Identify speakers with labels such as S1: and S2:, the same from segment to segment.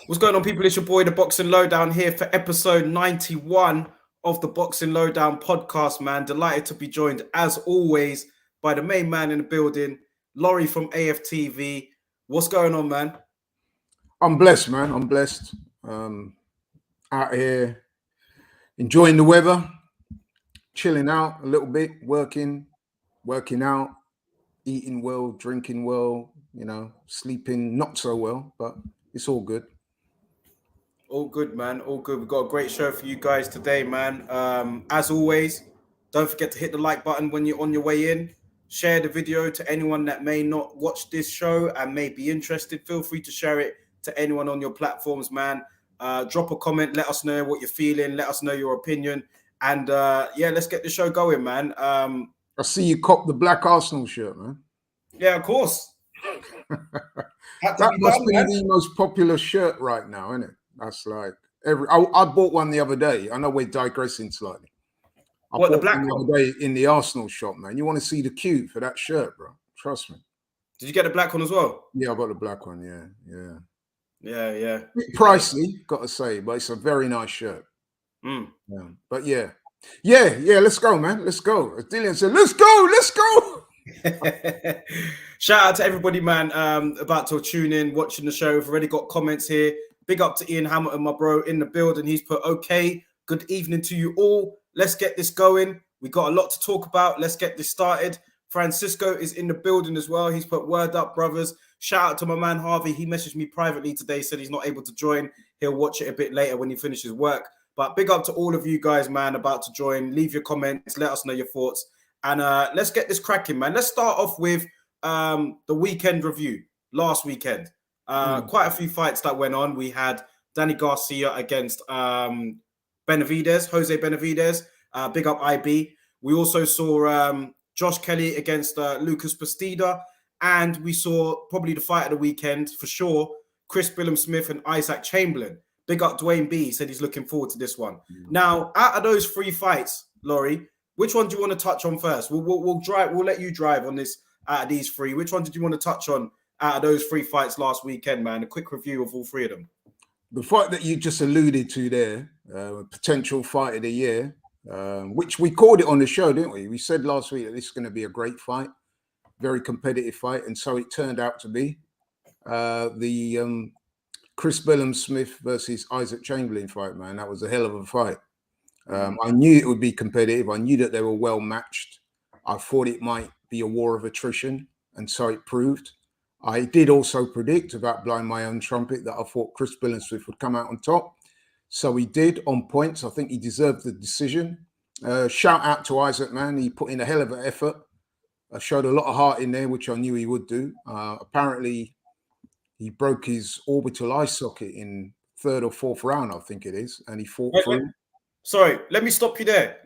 S1: What's going on, people? It's your boy, the Boxing Lowdown, here for episode 91 of the Boxing Lowdown podcast, man. Delighted to be joined, as always, by the main man in the building, Laurie from AFTV. What's going on, man?
S2: I'm blessed, man. I'm blessed. Out here enjoying the weather, chilling out a little bit, working out, eating well, drinking well, sleeping not so well, but it's all good.
S1: All good, man. All good. We've got a great show for you guys today, man. As always, don't forget to hit the like button when you're on your way in. Share the video to anyone that may not watch this show and may be interested. Feel free to share it to anyone on your platforms, man. Drop a comment. Let us know what you're feeling. Let us know your opinion. And let's get the show going, man.
S2: I see you cop the black Arsenal shirt, man.
S1: Yeah, of course.
S2: That must be the most popular shirt right now, isn't it? That's like I bought one the other day. I know we're digressing slightly. I bought
S1: the black
S2: one the other day in the Arsenal shop, man. You want to see the queue for that shirt, bro? Trust me.
S1: Did you get the black one as well?
S2: Yeah, I got the black one. Yeah.
S1: Pricey,
S2: got to say, but it's a very nice shirt.
S1: Yeah.
S2: But yeah. Let's go, man. Let's go. As Dillian said, let's go.
S1: Shout out to everybody, man. About to tune in, watching the show. We've already got comments here. Big up to Ian Hamilton, my bro, in the building. He's put, okay, good evening to you all. Let's get this going. We got a lot to talk about. Let's get this started. Francisco is in the building as well. He's put, word up, brothers. Shout out to my man, Harvey. He messaged me privately today, said he's not able to join. He'll watch it a bit later when he finishes work. But big up to all of you guys, man, about to join. Leave your comments. Let us know your thoughts. And let's get this cracking, man. Let's start off with the weekend review, last weekend. Quite a few fights that went on. We had Danny Garcia against Jose Benavidez. Big up IB. We also saw Josh Kelly against Lucas Bastida. And we saw probably the fight of the weekend for sure, Chris Billam-Smith and Isaac Chamberlain. Big up Dwayne B. Said he's looking forward to this one. Now, out of those three fights, Laurie, which one do you want to touch on first? We'll let you drive on this out of these three. Which one did you want to touch on out of those three fights last weekend, man? A quick review of all three of them.
S2: The fight that you just alluded to there, potential fight of the year, which we called it on the show, didn't we? We said last week that this is going to be a great fight, very competitive fight, and so it turned out to be. The Chris Billam-Smith versus Isaac Chamberlain fight, man, that was a hell of a fight. I knew it would be competitive. I knew that they were well matched. I thought it might be a war of attrition, and so it proved. I did also predict, without blowing my own trumpet, that I thought Chris Billam-Smith would come out on top. So he did, on points. I think he deserved the decision. Shout out to Isaac, man. He put in a hell of an effort. Showed a lot of heart in there, which I knew he would do. Apparently, he broke his orbital eye socket in third or fourth round, I think it is, and he fought through.
S1: Sorry, let me stop you there.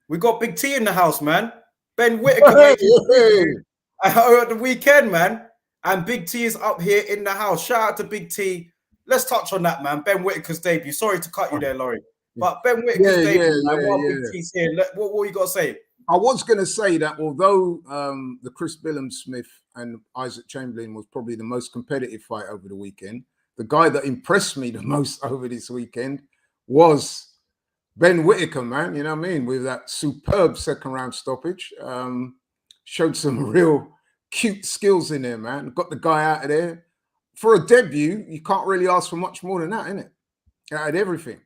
S1: We got Big T in the house, man. Ben Whittaker at the weekend, man. And Big T is up here in the house. Shout out to Big T. Let's touch on that, man. Ben Whittaker's debut. Sorry to cut you there, Laurie. But Ben Whittaker's debut, Big T's here. What you got to say?
S2: I was going to say that although the Chris Billam-Smith and Isaac Chamberlain was probably the most competitive fight over the weekend, the guy that impressed me the most over this weekend was Ben Whittaker, man. You know what I mean? With that superb second round stoppage. Showed some real cute skills in there, man. Got the guy out of there. For a debut, you can't really ask for much more than that, innit? Out of everything.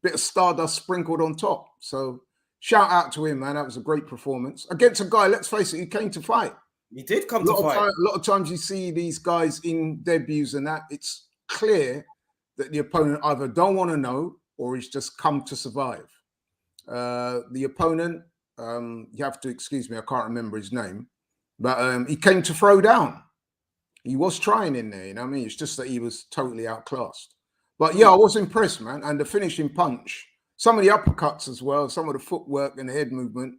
S2: Bit of stardust sprinkled on top. So shout out to him, man. That was a great performance. Against a guy, let's face it, he came to fight.
S1: He did come to fight.
S2: A lot of times you see these guys in debuts and that, it's clear that the opponent either don't want to know or he's just come to survive. The opponent, you have to excuse me, I can't remember his name, but he came to throw down. He was trying in there, you know what I mean? It's just that he was totally outclassed. But yeah, I was impressed, man. And the finishing punch, some of the uppercuts as well, some of the footwork and the head movement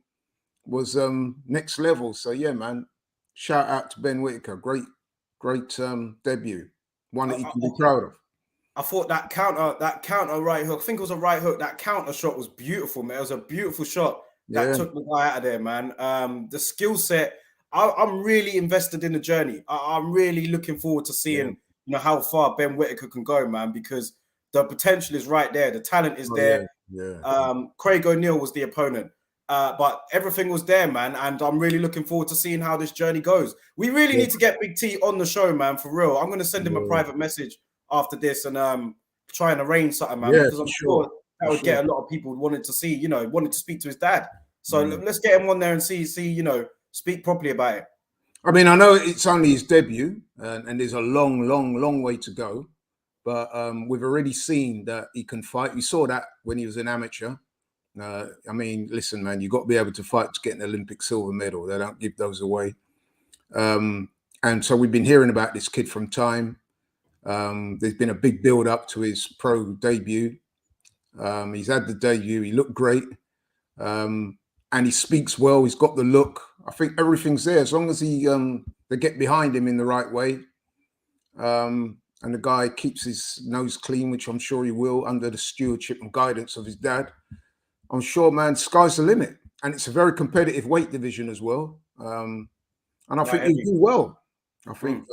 S2: was next level. So yeah, man, shout out to Ben Whittaker. Great debut. One that you can be proud of.
S1: I thought that counter right hook, I think it was a right hook, that counter shot was beautiful, man. It was a beautiful shot that took the guy out of there, man. The skill set, I'm really invested in the journey. I'm really looking forward to seeing, you know, how far Ben Whittaker can go, man, because the potential is right there. The talent is there. Craig O'Neill was the opponent. But everything was there, man. And I'm really looking forward to seeing how this journey goes. We really need to get Big T on the show, man, for real. I'm going to send him a private message after this and try and arrange something, man, because I'm sure that would get a lot of people wanted to see, you know, wanted to speak to his dad. So let's get him on there and see, you know, speak properly about it.
S2: I mean, I know it's only his debut and there's a long way to go. But we've already seen that he can fight. We saw that when he was an amateur. I mean, listen, man, you've got to be able to fight to get an Olympic silver medal. They don't give those away. And so we've been hearing about this kid from time. There's been a big build up to his pro debut. He's had the debut. He looked great. And he speaks well. He's got the look. I think everything's there as long as they get behind him in the right way. And the guy keeps his nose clean, which I'm sure he will, under the stewardship and guidance of his dad. I'm sure, man, sky's the limit. And it's a very competitive weight division as well. And I think he'll do well. I think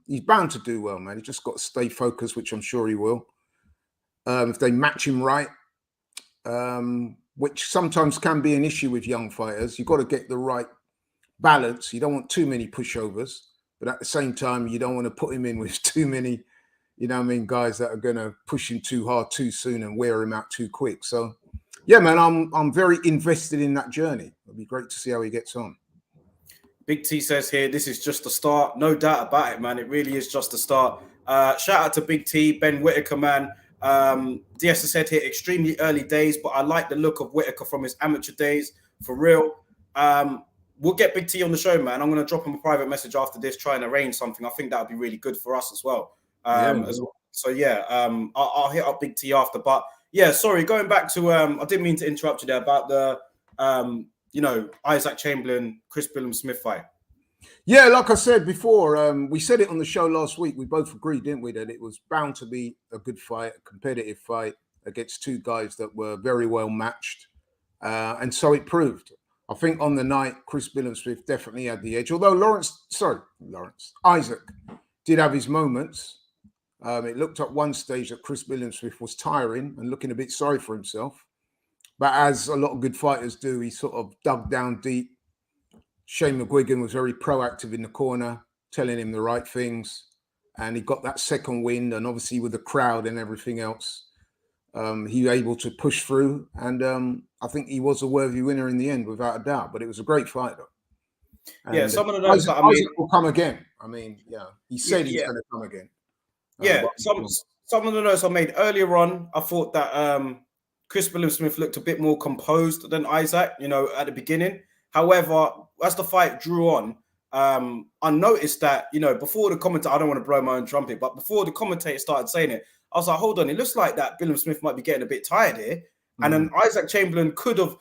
S2: he's bound to do well, man. He's just got to stay focused, which I'm sure he will. If they match him right, which sometimes can be an issue with young fighters, you've got to get the right balance. You don't want too many pushovers, but at the same time, you don't want to put him in with too many, you know what I mean, guys that are going to push him too hard too soon and wear him out too quick. So, yeah, man, I'm very invested in that journey. It'll be great to see how he gets on.
S1: Big T says here, this is just the start. No doubt about it, man. It really is just the start. Shout out to Big T, Ben Whittaker, man. DS has said here, extremely early days, but I like the look of Whittaker from his amateur days, for real. We'll get Big T on the show, man. I'm going to drop him a private message after this, try and arrange something. I think that would be really good for us as well. So, yeah, I'll hit up Big T after. But, yeah, sorry, going back to, I didn't mean to interrupt you there about the, you know, Isaac Chamberlain, Chris Billam-Smith fight.
S2: Yeah, like I said before, we said it on the show last week. We both agreed, didn't we, that it was bound to be a good fight, a competitive fight against two guys that were very well matched. And so it proved. I think on the night, Chris Billam-Smith definitely had the edge. Although Isaac did have his moments. It looked at one stage that Chris Billam-Smith was tiring and looking a bit sorry for himself. But as a lot of good fighters do, he sort of dug down deep. Shane McGuigan was very proactive in the corner, telling him the right things. And he got that second wind. And obviously with the crowd and everything else, he was able to push through. And I think he was a worthy winner in the end, without a doubt. But it was a great fight, though. And
S1: yeah, some of the notes
S2: Isaac will come again. I mean, yeah, he said he's going to come again.
S1: Some of the notes I made earlier on, I thought that Chris Billam-Smith looked a bit more composed than Isaac, you know, at the beginning. However, as the fight drew on, I noticed that, you know, before the commentator, I don't want to blow my own trumpet, but before the commentator started saying it, I was like, hold on, it looks like that Billam-Smith might be getting a bit tired here. And then Isaac Chamberlain could have,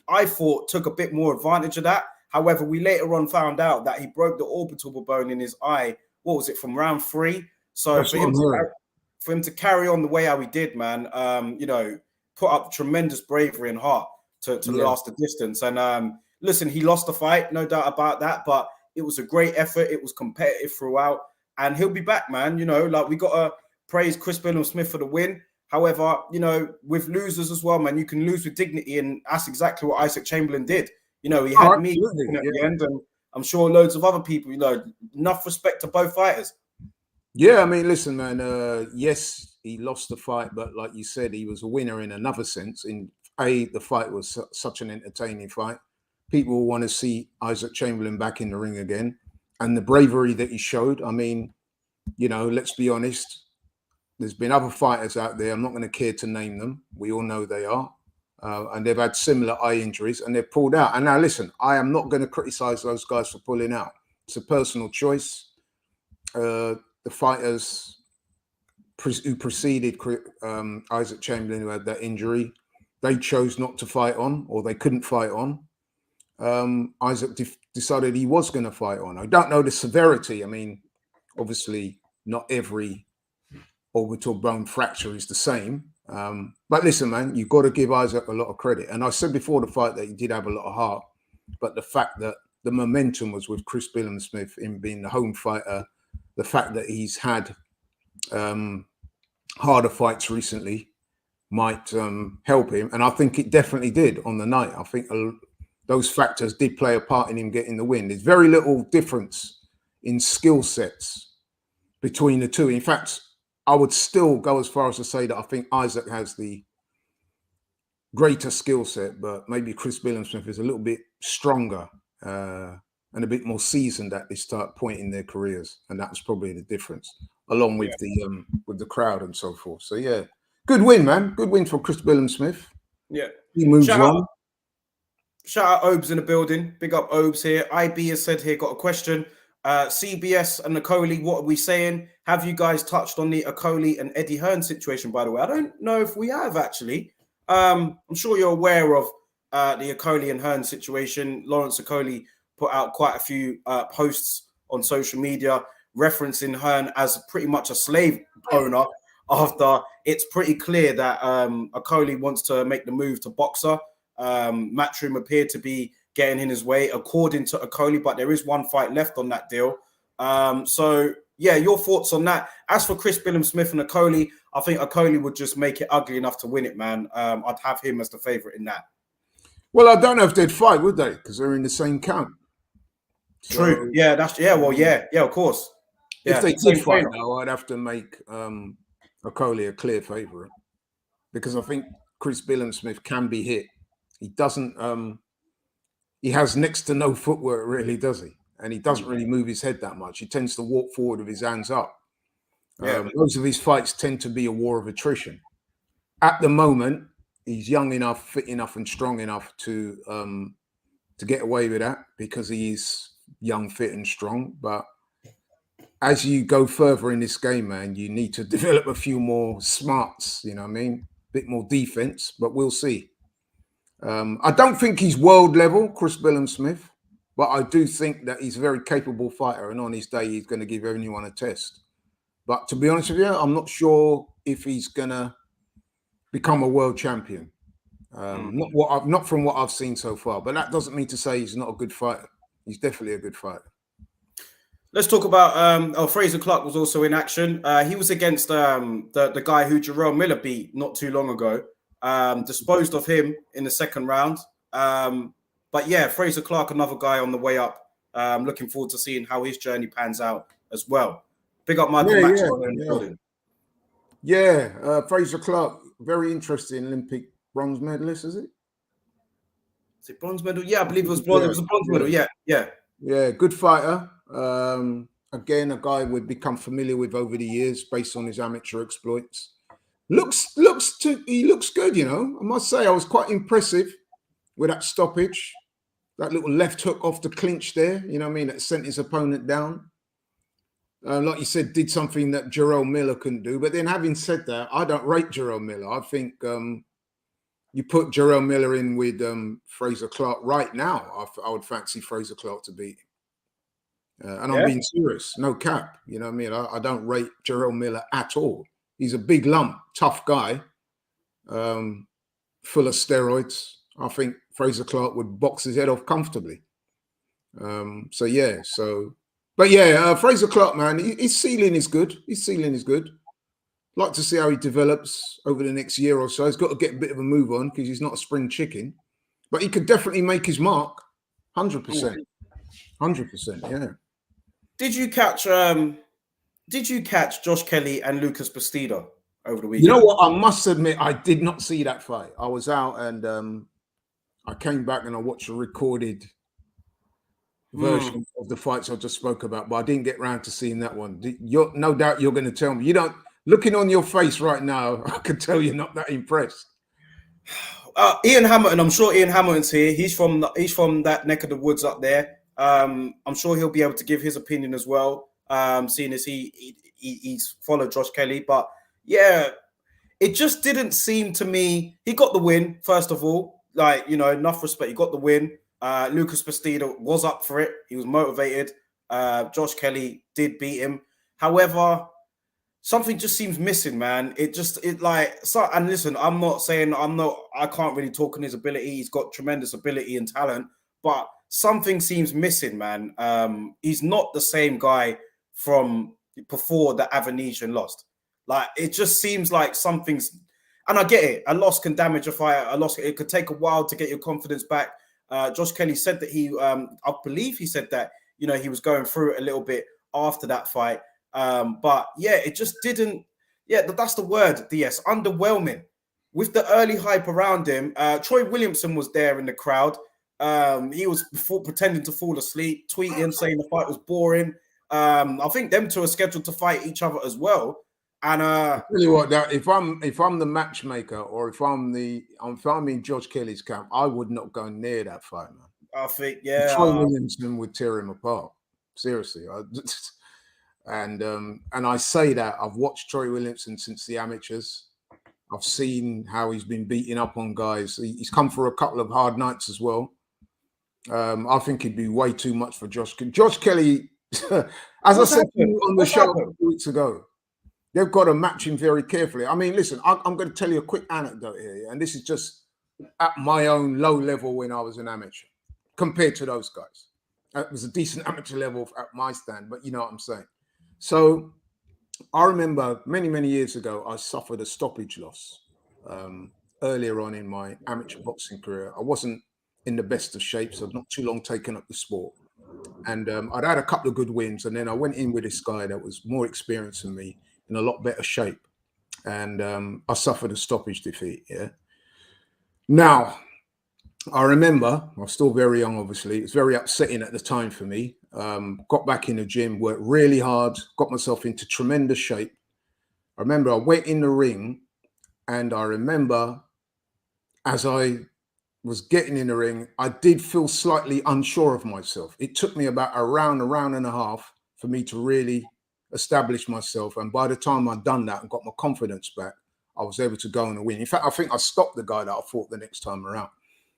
S1: I thought, took a bit more advantage of that. However, we later on found out that he broke the orbital bone in his eye. What was it, from round 3? So for him to carry on the way how he did, man, you know, put up tremendous bravery and heart to last the distance. And listen, he lost the fight, no doubt about that, but it was a great effort. It was competitive throughout, and he'll be back, man. You know, like, we got to praise Chris Billam-Smith for the win. However, you know, with losers as well, man, you can lose with dignity, and that's exactly what Isaac Chamberlain did. You know, he had me at the end, and I'm sure loads of other people, you know, enough respect to both fighters.
S2: Yeah, I mean, listen, man, yes, he lost the fight, but like you said, he was a winner in another sense. In the fight was such an entertaining fight. People want to see Isaac Chamberlain back in the ring again. And the bravery that he showed, I mean, you know, let's be honest, there's been other fighters out there. I'm not going to care to name them. We all know they are. And they've had similar eye injuries and they've pulled out. And now, listen, I am not going to criticize those guys for pulling out. It's a personal choice. The fighters who preceded Isaac Chamberlain, who had that injury, they chose not to fight on, or they couldn't fight on. Isaac decided he was going to fight on. I don't know the severity. I mean, obviously, not every orbital bone fracture is the same. But listen, man, you've got to give Isaac a lot of credit. And I said before the fight that he did have a lot of heart, but the fact that the momentum was with Chris Billam-Smith in being the home fighter, the fact that he's had harder fights recently might help him. And I think it definitely did on the night. I think those factors did play a part in him getting the win. There's very little difference in skill sets between the two. In fact, I would still go as far as to say that I think Isaac has the greater skill set, but maybe Chris Billam-Smith is a little bit stronger and a bit more seasoned at this point in their careers, and that was probably the difference, along with the crowd and so forth. So yeah, good win, man. Good win for Chris Billam-Smith.
S1: Yeah,
S2: he moves on.
S1: Shout out Obes in the building. Big up Obes here. IB has said here, got a question. CBS and Okoli, what are we saying? Have you guys touched on the Okoli and Eddie Hearn situation, by the way? I don't know if we have, actually. I'm sure you're aware of the Okoli and Hearn situation. Lawrence Okoli put out quite a few posts on social media referencing Hearn as pretty much a slave owner, after it's pretty clear that Okoli wants to make the move to boxer. Matchroom appeared to be getting in his way, according to Okoli, but there is one fight left on that deal. So, yeah, your thoughts on that. As for Chris Billam-Smith and Okoli, I think Okoli would just make it ugly enough to win it, man. I'd have him as the favourite in that.
S2: Well, I don't know if they'd fight, would they? Because they're in the same camp.
S1: True. Yeah, of course.
S2: If they did fight, though, I'd have to make Okoli a clear favourite, because I think Chris Billam-Smith can be hit. He doesn't. He has next to no footwork, really, does he? And he doesn't really move his head that much. He tends to walk forward with his hands up. Most of his fights tend to be a war of attrition. At the moment, he's young enough, fit enough, and strong enough to get away with that, because he's young, fit, and strong. But as you go further in this game, man, you need to develop a few more smarts. You know what I mean? A bit more defense, but we'll see. I don't think he's world level, Chris Billam-Smith, but I do think that he's a very capable fighter, and on his day, he's going to give anyone a test. But to be honest with you, I'm not sure if he's going to become a world champion. Not from what I've seen so far, but that doesn't mean to say he's not a good fighter. He's definitely a good fighter.
S1: Let's talk about Fraser Clark was also in action. He was against the guy who Jerome Miller beat not too long ago. Disposed of him in the second round. But yeah, Fraser Clark, another guy on the way up. Looking forward to seeing how his journey pans out as well. Big up Michael Maxwell in the building.
S2: Yeah, Fraser Clark, very interesting Olympic bronze medalist, is it?
S1: Is it bronze medal? Yeah, I believe it was bronze. It was a bronze medal. Yeah, good fighter. Again, a guy we've become familiar with over the years based on his amateur exploits. He looks good, you know. I must say, I was quite impressive with that stoppage, that little left hook off the clinch there. You know what I mean? That sent his opponent down. Like you said, did something that Jerome Miller couldn't do. But then, having said that, I don't rate Jerome Miller. I think you put Jerome Miller in with Fraser Clark right now, I would fancy Fraser Clark to beat him. And I'm being serious, no cap. You know what I mean? I don't rate Jerome Miller at all. He's a big lump, tough guy, full of steroids. I think Fraser Clark would box his head off comfortably. Fraser Clark, man, his ceiling is good. Like to see how he develops over the next year or so. He's got to get a bit of a move on because he's not a spring chicken, but he could definitely make his mark. 100%. 100%, yeah. Did you catch Josh Kelly and Lucas Bastida over the weekend?
S2: You know what? I must admit, I did not see that fight. I was out and I came back and I watched a recorded version of the fights I just spoke about, but I didn't get round to seeing that one. No doubt you're going to tell me. You don't. Looking on your face right now, I can tell you're not that impressed.
S1: Ian Hamilton, I'm sure Ian Hamilton's here. He's from that neck of the woods up there. I'm sure he'll be able to give his opinion as well. Seeing as he's followed Josh Kelly, but yeah, it just didn't seem to me. He got the win, first of all. Like, you know, enough respect. He got the win. Lucas Bastida was up for it. He was motivated. Josh Kelly did beat him. However, something just seems missing, man. And listen, I'm not saying I can't really talk on his ability. He's got tremendous ability and talent, but something seems missing, man. He's not the same guy from before the Avenesian lost. Like, it just seems like something's, and I get it. A loss can damage a fight. It could take a while to get your confidence back. Josh Kelly said that I believe he said that, he was going through it a little bit after that fight. But yeah, it just didn't. Yeah, that's the word, DS. Underwhelming. With the early hype around him, Troy Williamson was there in the crowd. He was pretending to fall asleep, tweeting, saying the fight was boring. I think them two are scheduled to fight each other as well. And
S2: I'll tell you what, that if I'm the matchmaker, or if I'm in Josh Kelly's camp, I would not go near that fight, man.
S1: I think, yeah,
S2: Troy Williamson would tear him apart. Seriously. And I say that I've watched Troy Williamson since the amateurs. I've seen how he's been beating up on guys. He's come for a couple of hard nights as well. I think he'd be way too much for Josh Kelly. As I said on the show a few weeks ago, they've got to match him very carefully. I mean, listen, I'm going to tell you a quick anecdote here, and this is just at my own low level when I was an amateur compared to those guys. It was a decent amateur level at my stand, but you know what I'm saying. So I remember many, many years ago, I suffered a stoppage loss earlier on in my amateur boxing career. I wasn't in the best of shapes. I'd not too long taken up the sport. And I'd had a couple of good wins. And then I went in with this guy that was more experienced than me, in a lot better shape. And I suffered a stoppage defeat, yeah. Now, I remember, I was still very young, obviously. It was very upsetting at the time for me. Got back in the gym, worked really hard, got myself into tremendous shape. I remember I went in the ring, and I remember as I was getting in the ring, I did feel slightly unsure of myself. It took me about a round and a half for me to really establish myself. And by the time I'd done that and got my confidence back, I was able to go and win. In fact, I think I stopped the guy that I fought the next time around.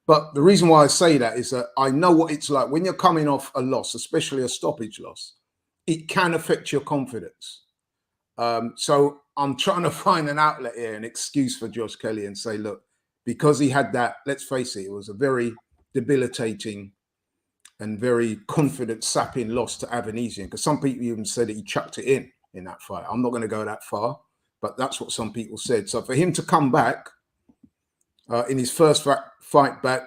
S2: But the reason why I say that is that I know what it's like when you're coming off a loss, especially a stoppage loss. It can affect your confidence. So I'm trying to find an outlet here, an excuse for Josh Kelly, and say, look, because he had that, let's face it, it was a very debilitating and very confident sapping loss to Avanesian, because some people even said that he chucked it in that fight. I'm not going to go that far, but that's what some people said. So for him to come back in his first fight back,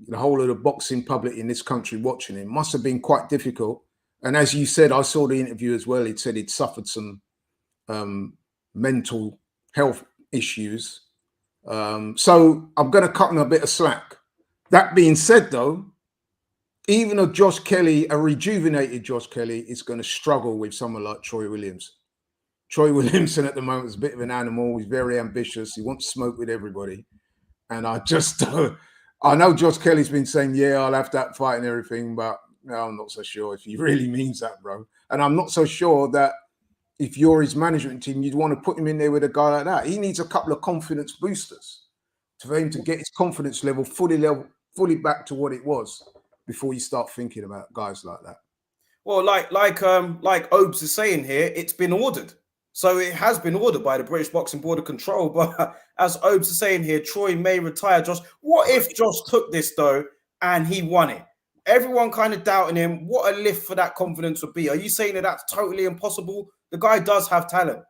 S2: the whole of the boxing public in this country watching him must have been quite difficult. And as you said, I saw the interview as well. He'd said he'd suffered some mental health issues. So I'm going to cut him a bit of slack. That being said, though, even a Josh Kelly, a rejuvenated Josh Kelly, is going to struggle with someone like Troy Williamson. Troy Williamson at the moment is a bit of an animal. He's very ambitious. He wants smoke with everybody. And I know Josh Kelly's been saying, yeah, I'll have that fight and everything, but no, I'm not so sure if he really means that, bro. And I'm not so sure that if you're his management team, you'd want to put him in there with a guy like that. He needs a couple of confidence boosters for him to get his confidence level fully back to what it was before you start thinking about guys like that.
S1: Well, like Obes is saying here, it's been ordered. So it has been ordered by the British Boxing Board of Control. But as Obes is saying here, Troy may retire Josh. What if Josh took this, though, and he won it? Everyone kind of doubting him. What a lift for that confidence would be. Are you saying that that's totally impossible? The guy does have talent.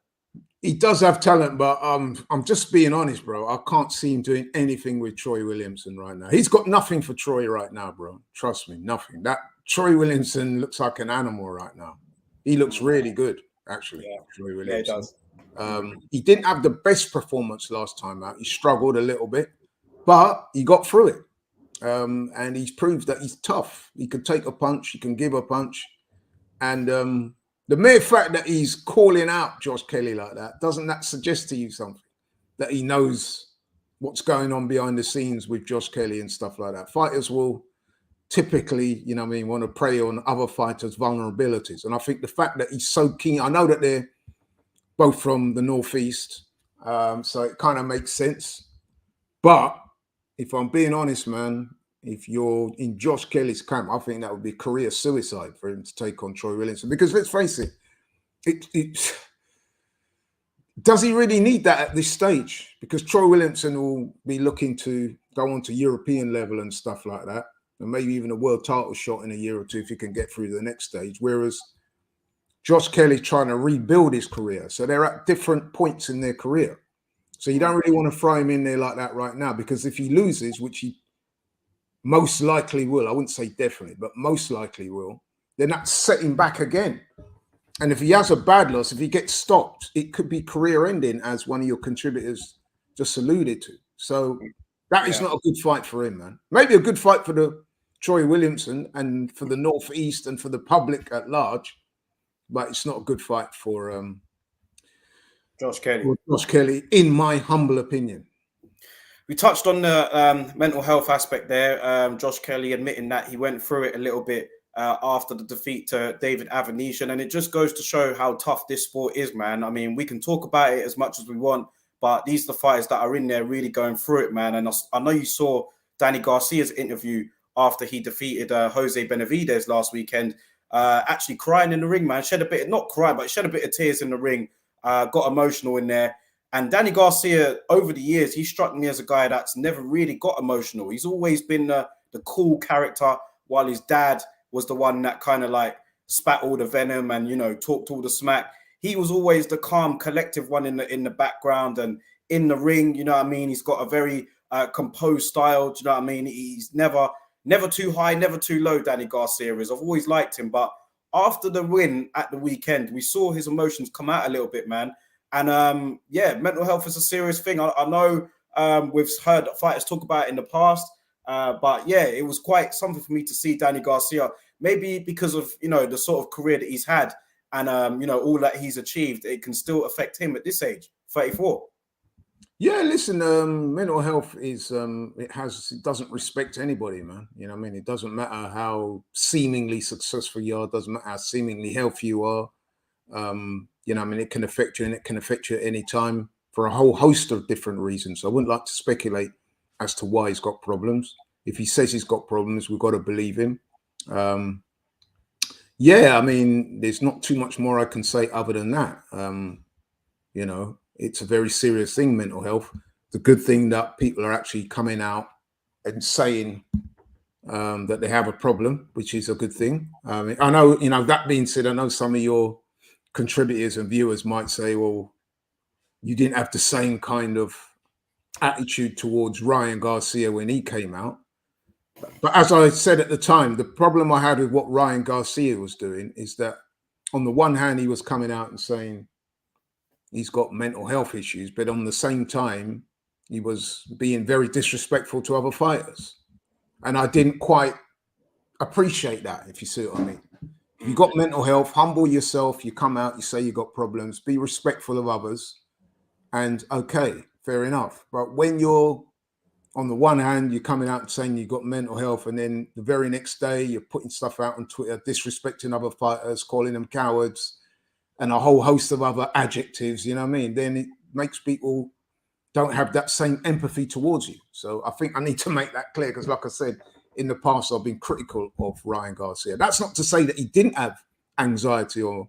S2: He does have talent, but I'm just being honest, bro. I can't see him doing anything with Troy Williamson right now. He's got nothing for Troy right now, bro. Trust me, nothing. That Troy Williamson looks like an animal right now. He looks really good, actually.
S1: Yeah.
S2: Troy Williamson.
S1: Yeah, he does.
S2: He didn't have the best performance last time out. He struggled a little bit, but he got through it. And he's proved that he's tough. He can take a punch. He can give a punch. And the mere fact that he's calling out Josh Kelly like that, doesn't that suggest to you something? That he knows what's going on behind the scenes with Josh Kelly and stuff like that. Fighters will typically, want to prey on other fighters' vulnerabilities. And I think the fact that he's so keen, I know that they're both from the Northeast, so it kind of makes sense. But if I'm being honest, man, if you're in Josh Kelly's camp, I think that would be career suicide for him to take on Troy Williamson. Because let's face it, does he really need that at this stage? Because Troy Williamson will be looking to go on to European level and stuff like that, and maybe even a world title shot in a year or two if he can get through to the next stage. Whereas Josh Kelly trying to rebuild his career. So they're at different points in their career. So you don't really want to throw him in there like that right now, because if he loses, which he most likely will, I wouldn't say definitely, but most likely will, then that's setting back again. And if he has a bad loss, if he gets stopped, it could be career ending, as one of your contributors just alluded to. So that is not a good fight for him, man. Maybe a good fight for the Troy Williamson and for the Northeast and for the public at large, but it's not a good fight for
S1: Josh Kelly.
S2: Josh Kelly, in my humble opinion.
S1: We touched on the mental health aspect there. Josh Kelly admitting that he went through it a little bit after the defeat to David Avanesyan, and it just goes to show how tough this sport is, man. I mean, we can talk about it as much as we want, but these are the fighters that are in there really going through it, man. And I know you saw Danny Garcia's interview after he defeated Jose Benavidez last weekend, actually crying in the ring, man. Shed a bit, not cry, but shed a bit of tears in the ring. Got emotional in there. And Danny Garcia, over the years, he struck me as a guy that's never really got emotional. He's always been the cool character, while his dad was the one that kind of like spat all the venom and, you know, talked all the smack. He was always the calm, collective one in the background and in the ring. You know what I mean? He's got a very composed style. Do you know what I mean? He's never too high, never too low, Danny Garcia is. I've always liked him. But after the win at the weekend, we saw his emotions come out a little bit, man. And mental health is a serious thing. I know we've heard fighters talk about it in the past, but yeah, it was quite something for me to see Danny Garcia, maybe because of, you know, the sort of career that he's had and, you know, all that he's achieved. It can still affect him at this age, 34.
S2: Yeah, listen, mental health is, it doesn't respect anybody, man. You know what I mean? It doesn't matter how seemingly successful you are, doesn't matter how seemingly healthy you are. You know, I mean, it can affect you, and it can affect you at any time for a whole host of different reasons. So I wouldn't like to speculate as to why he's got problems. If he says he's got problems, we've got to believe him. Yeah, I mean, there's not too much more I can say other than that. You know, it's a very serious thing, mental health. The good thing that people are actually coming out and saying that they have a problem, which is a good thing. I know, you know, that being said, I know some of your contributors and viewers might say, well, you didn't have the same kind of attitude towards Ryan Garcia when he came out. But as I said at the time, the problem I had with what Ryan Garcia was doing is that on the one hand, he was coming out and saying he's got mental health issues, but on the same time, he was being very disrespectful to other fighters. And I didn't quite appreciate that, if you see what I mean. If you got mental health, humble yourself, you come out, you say you got problems, be respectful of others, and okay, fair enough. But when you're, on the one hand, you're coming out and saying you've got mental health, and then the very next day you're putting stuff out on Twitter, disrespecting other fighters, calling them cowards, and a whole host of other adjectives, you know what I mean? Then it makes people don't have that same empathy towards you. So I think I need to make that clear, because like I said, in the past, I've been critical of Ryan Garcia. That's not to say that he didn't have anxiety or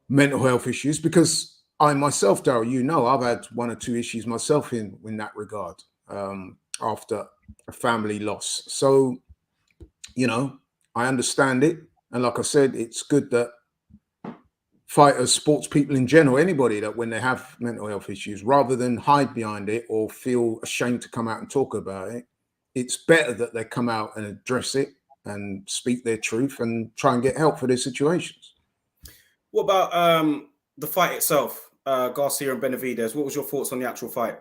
S2: mental health issues, because I myself, Daryl, you know, I've had one or two issues myself in that regard after a family loss. So, you know, I understand it. And like I said, it's good that fighters, sports people in general, anybody that when they have mental health issues, rather than hide behind it or feel ashamed to come out and talk about it, it's better that they come out and address it and speak their truth and try and get help for their situations.
S1: What about the fight itself, Garcia and Benavidez? What was your thoughts on the actual fight?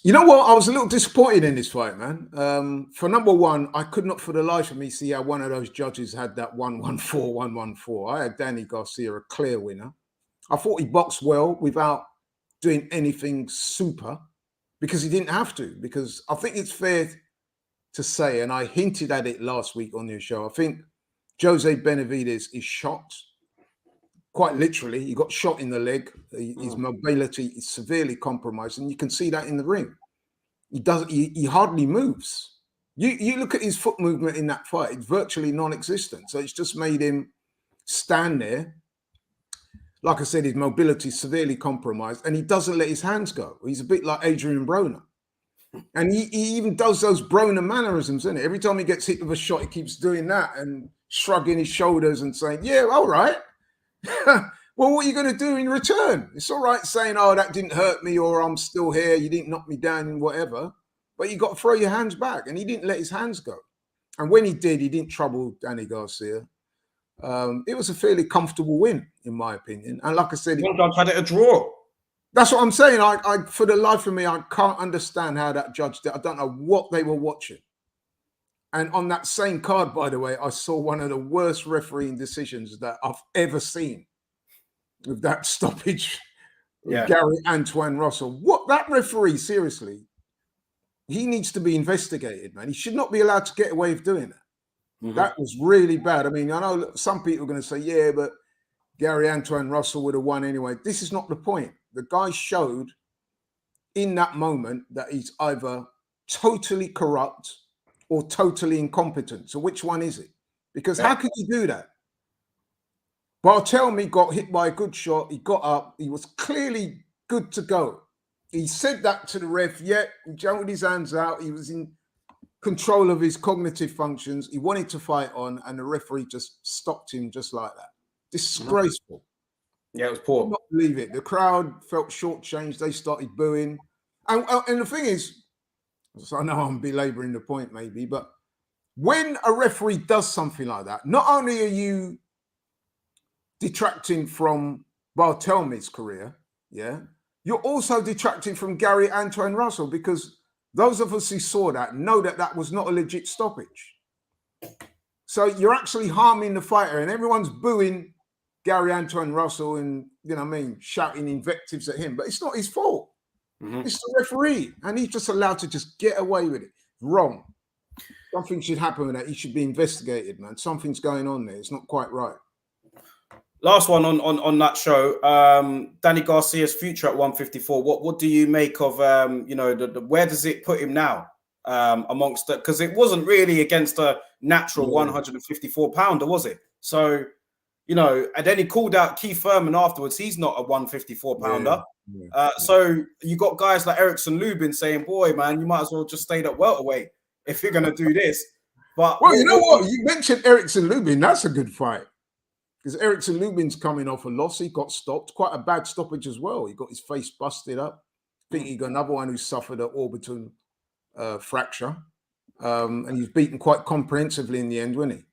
S2: You know what? I was a little disappointed in this fight, man. For number one, I could not for the life of me see how one of those judges had that 114, 114. I had Danny Garcia a clear winner. I thought he boxed well without doing anything super, because he didn't have to. Because I think it's fair to say, and I hinted at it last week on your show, I think Jose Benavidez is shot. Quite literally, he got shot in the leg. His mobility is severely compromised, and you can see that in the ring. He hardly moves. You look at his foot movement in that fight; it's virtually non-existent. So it's just made him stand there. Like I said, his mobility is severely compromised, and he doesn't let his hands go. He's a bit like Adrian Broner, and he even does those Broner mannerisms, isn't it? Every time he gets hit with a shot, he keeps doing that and shrugging his shoulders and saying, "Yeah, all right." Well, what are you going to do in return? It's all right saying, oh, that didn't hurt me, or I'm still here, you didn't knock me down and whatever, but you got to throw your hands back. And he didn't let his hands go. And when he did, he didn't trouble Danny Garcia. It was a fairly comfortable win, in my opinion. And like I said,
S1: One judge had it a draw.
S2: That's what I'm saying. I for the life of me, I can't understand how that judge did. I don't know what they were watching. And on that same card, by the way, I saw one of the worst refereeing decisions that I've ever seen with that stoppage of Gary Antoine Russell. What that referee, seriously, he needs to be investigated, man. He should not be allowed to get away with doing that. Mm-hmm. That was really bad. I mean, I know some people are going to say, yeah, but Gary Antoine Russell would have won anyway. This is not the point. The guy showed in that moment that he's either totally corrupt or totally incompetent. So which one is it? Because how could you do that? Barthelme got hit by a good shot. He got up. He was clearly good to go. He said that to the ref, yet he jumped with his hands out. He was in control of his cognitive functions. He wanted to fight on, and the referee just stopped him just like that. Disgraceful.
S1: Yeah, it was poor.
S2: I can't believe it. The crowd felt shortchanged. They started booing. And the thing is, so I know I'm belaboring the point maybe, but when a referee does something like that, not only are you detracting from Barthelme's career, yeah, you're also detracting from Gary Antoine Russell, because those of us who saw that know that that was not a legit stoppage. So you're actually harming the fighter, and everyone's booing Gary Antoine Russell and, you know what I mean, shouting invectives at him, but it's not his fault. Mm-hmm. It's the referee, and he's just allowed to just get away with it. Wrong. Something should happen with that. He should be investigated, man. Something's going on there. It's not quite right.
S1: Last one on that show, Danny Garcia's future at 154. What do you make of you know, where does it put him now amongst the, because it wasn't really against a natural 154 pounder, was it? So, you know, and then he called out Keith Thurman afterwards. He's not a 154 pounder. So you got guys like Erickson Lubin saying, boy, man, you might as well just stay at welterweight if you're going to do this. But
S2: well, you know what? You mentioned Erickson Lubin. That's a good fight. Because Erickson Lubin's coming off a loss. He got stopped. Quite a bad stoppage as well. He got his face busted up. I think he got another one who suffered an orbital fracture. And he's beaten quite comprehensively in the end, wasn't he?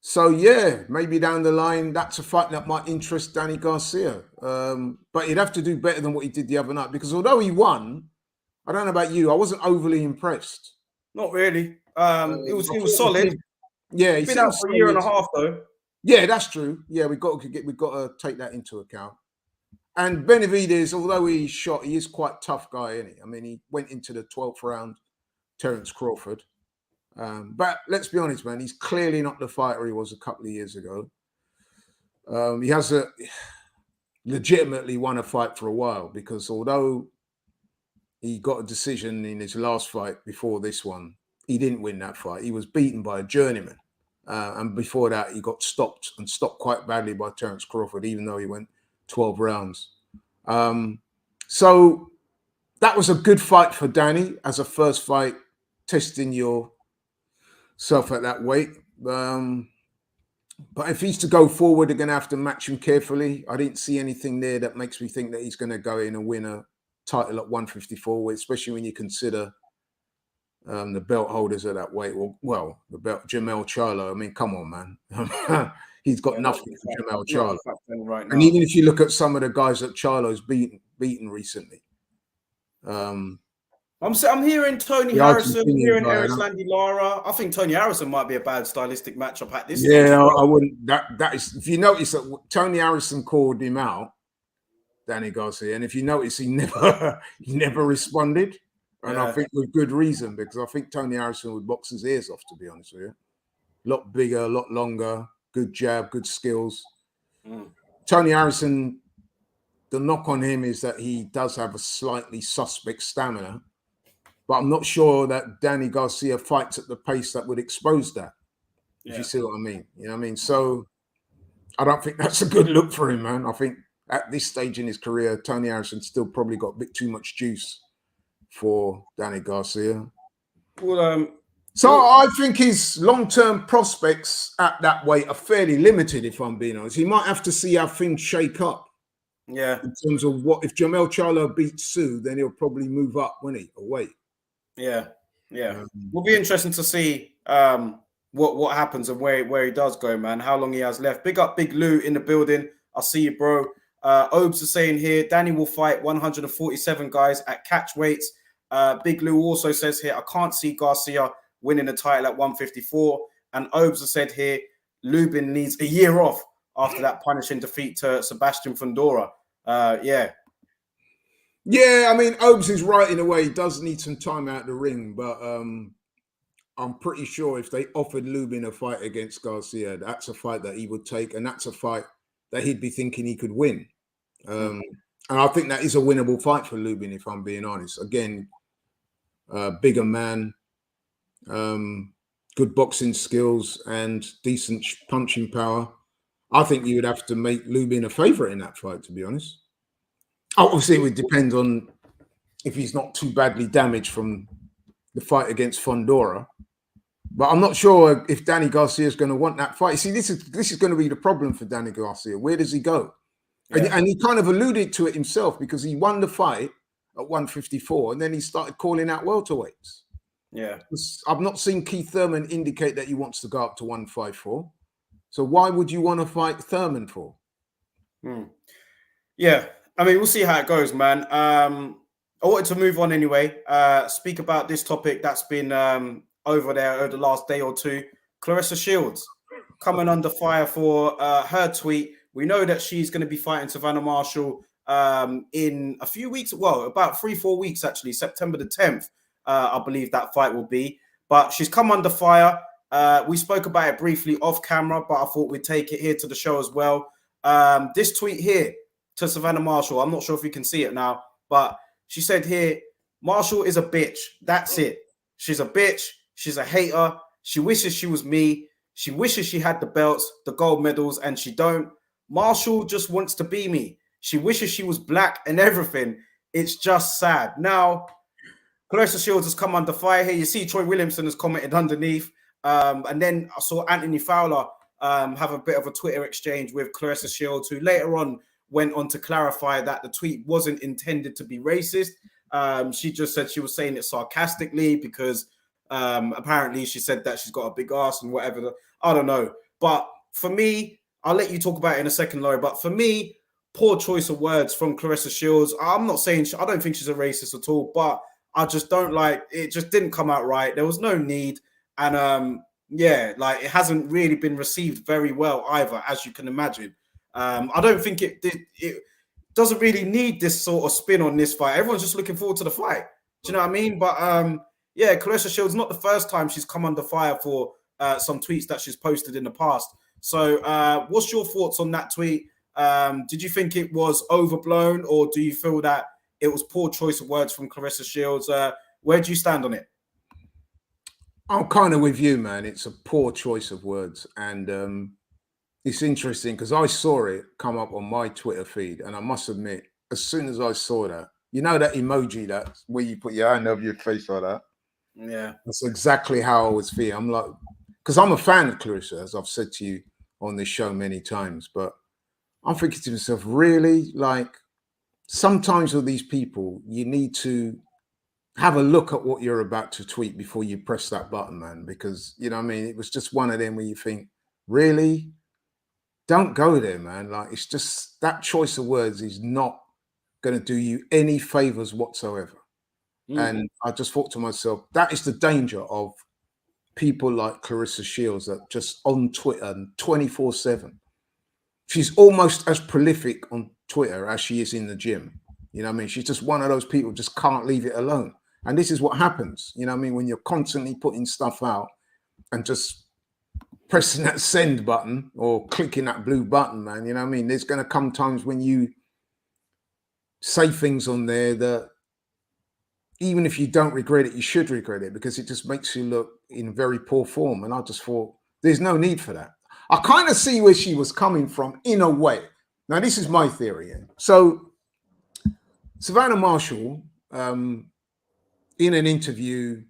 S2: So, yeah, maybe down the line, that's a fight that might interest Danny Garcia. But he'd have to do better than what he did the other night. Because although he won, I don't know about you, I wasn't overly impressed.
S1: Not really. It was solid.
S2: Yeah, he's
S1: been out for a year and a half, though.
S2: Yeah, that's true. Yeah, we've got to take that into account. And Benitez, although he's shot, he is quite a tough guy, isn't he? I mean, he went into the 12th round, Terence Crawford. But let's be honest, man, he's clearly not the fighter he was a couple of years ago. He has legitimately won a fight for a while, because although he got a decision in his last fight before this one, he didn't win that fight. He was beaten by a journeyman. And before that, he got stopped quite badly by Terence Crawford, even though he went 12 rounds. So that was a good fight for Danny as a first fight, testing yourself at that weight. But if he's to go forward, they're going to have to match him carefully. I didn't see anything there that makes me think that he's going to go in and win a title at 154, especially when you consider the belt holders at that weight. Well, the belt, Jamel Charlo. I mean, come on, man. He's got nothing for Jamel Charlo. Right, and even if you look at some of the guys that Charlo's beaten recently. I'm
S1: hearing Tony Harrison, I'm hearing Erislandy Lara. I think Tony Harrison might be a bad stylistic matchup at this stage.
S2: Yeah, I wouldn't. That is, if you notice that Tony Harrison called him out, Danny Garcia, and if you notice, he never responded. And I think with good reason, because I think Tony Harrison would box his ears off, to be honest with you. A lot bigger, a lot longer, good jab, good skills. Tony Harrison, the knock on him is that he does have a slightly suspect stamina, but I'm not sure that Danny Garcia fights at the pace that would expose that, if you see what I mean. You know what I mean? So I don't think that's a good look for him, man. I think at this stage in his career, Tony Harrison still probably got a bit too much juice for Danny Garcia.
S1: Well,
S2: So I think his long-term prospects at that weight are fairly limited, if I'm being honest. He might have to see how things shake up.
S1: Yeah.
S2: In terms of what, if Jamel Charlo beats Sue, then he'll probably move up, won't he? Or wait.
S1: Yeah. Will be interesting to see what happens and where he does go, man. How long he has left. Big up Big Lou in the building. I see you, bro. Obes are saying here, Danny will fight 147 guys at catch weights. Big Lou also says here, I can't see Garcia winning the title at 154. And Obes has said here, Lubin needs a year off after that punishing defeat to Sebastian Fundora. Yeah,
S2: I mean, Obes is right in a way. He does need some time out of the ring, but I'm pretty sure if they offered Lubin a fight against Garcia, that's a fight that he would take, and that's a fight that he'd be thinking he could win. And I think that is a winnable fight for Lubin, if I'm being honest. Again, bigger man, good boxing skills, and decent punching power. I think you would have to make Lubin a favorite in that fight, to be honest. Obviously, it would depend on if he's not too badly damaged from the fight against Fundora. But I'm not sure if Danny Garcia is going to want that fight. See, this is going to be the problem for Danny Garcia. Where does he go? Yeah. And he kind of alluded to it himself because he won the fight at 154 and then he started calling out welterweights.
S1: Yeah.
S2: I've not seen Keith Thurman indicate that he wants to go up to 154. So why would you want to fight Thurman for?
S1: Yeah. I mean, we'll see how it goes, man. I wanted to move on anyway. Speak about this topic that's been over there over the last day or two. Claressa Shields coming under fire for her tweet. We know that she's going to be fighting Savannah Marshall in a few weeks. Well, about 3-4 weeks, actually. September the 10th, I believe that fight will be. But she's come under fire. We spoke about it briefly off camera, but I thought we'd take it here to the show as well. This tweet here to Savannah Marshall, I'm not sure if you can see it now, but she said here, Marshall is a bitch. That's it. She's a bitch. She's a hater. She wishes she was me. She wishes she had the belts, the gold medals, and she don't. Marshall just wants to be me. She wishes she was black and everything. It's just sad. Now, Claressa Shields has come under fire here. You see Troy Williamson has commented underneath. And then I saw Anthony Fowler have a bit of a Twitter exchange with Claressa Shields, who later on went on to clarify that the tweet wasn't intended to be racist. She just said she was saying it sarcastically because apparently she said that she's got a big ass and whatever. I don't know. But for me, I'll let you talk about it in a second, Laurie. But for me, poor choice of words from Claressa Shields. I'm not saying, I don't think she's a racist at all, but I just don't like, it just didn't come out right. There was no need. And yeah, like it hasn't really been received very well either, as you can imagine. I don't think it doesn't really need this sort of spin on this fight. Everyone's just looking forward to the fight. Do you know what I mean? But yeah, Claressa Shields, not the first time she's come under fire for some tweets that she's posted in the past. So what's your thoughts on that tweet? Did you think it was overblown, or do you feel that it was poor choice of words from Claressa Shields? Where do you stand on it?
S2: I'm kind of with you, man. It's a poor choice of words. And it's interesting because I saw it come up on my Twitter feed. And I must admit, as soon as I saw that, you know that emoji that where you put your hand over your face like that?
S1: Yeah.
S2: That's exactly how I was feeling. I'm like, because I'm a fan of Claressa, as I've said to you on this show many times. But I'm thinking to myself, really? Like, sometimes with these people, you need to have a look at what you're about to tweet before you press that button, man. Because, you know what I mean? It was just one of them where you think, really? Don't go there, man. Like, it's just that choice of words is not going to do you any favors whatsoever. And I just thought to myself, that is the danger of people like Claressa Shields that just on Twitter 24/7. She's almost as prolific on Twitter as she is in the gym. You know what I mean? She's just one of those people just can't leave it alone. And this is what happens, you know what I mean, when you're constantly putting stuff out and just pressing that send button or clicking that blue button, man. You know what I mean? There's going to come times when you say things on there that even if you don't regret it, you should regret it because it just makes you look in very poor form. And I just thought, there's no need for that. I kind of see where she was coming from in a way. Now, this is my theory. So Savannah Marshall, in an interview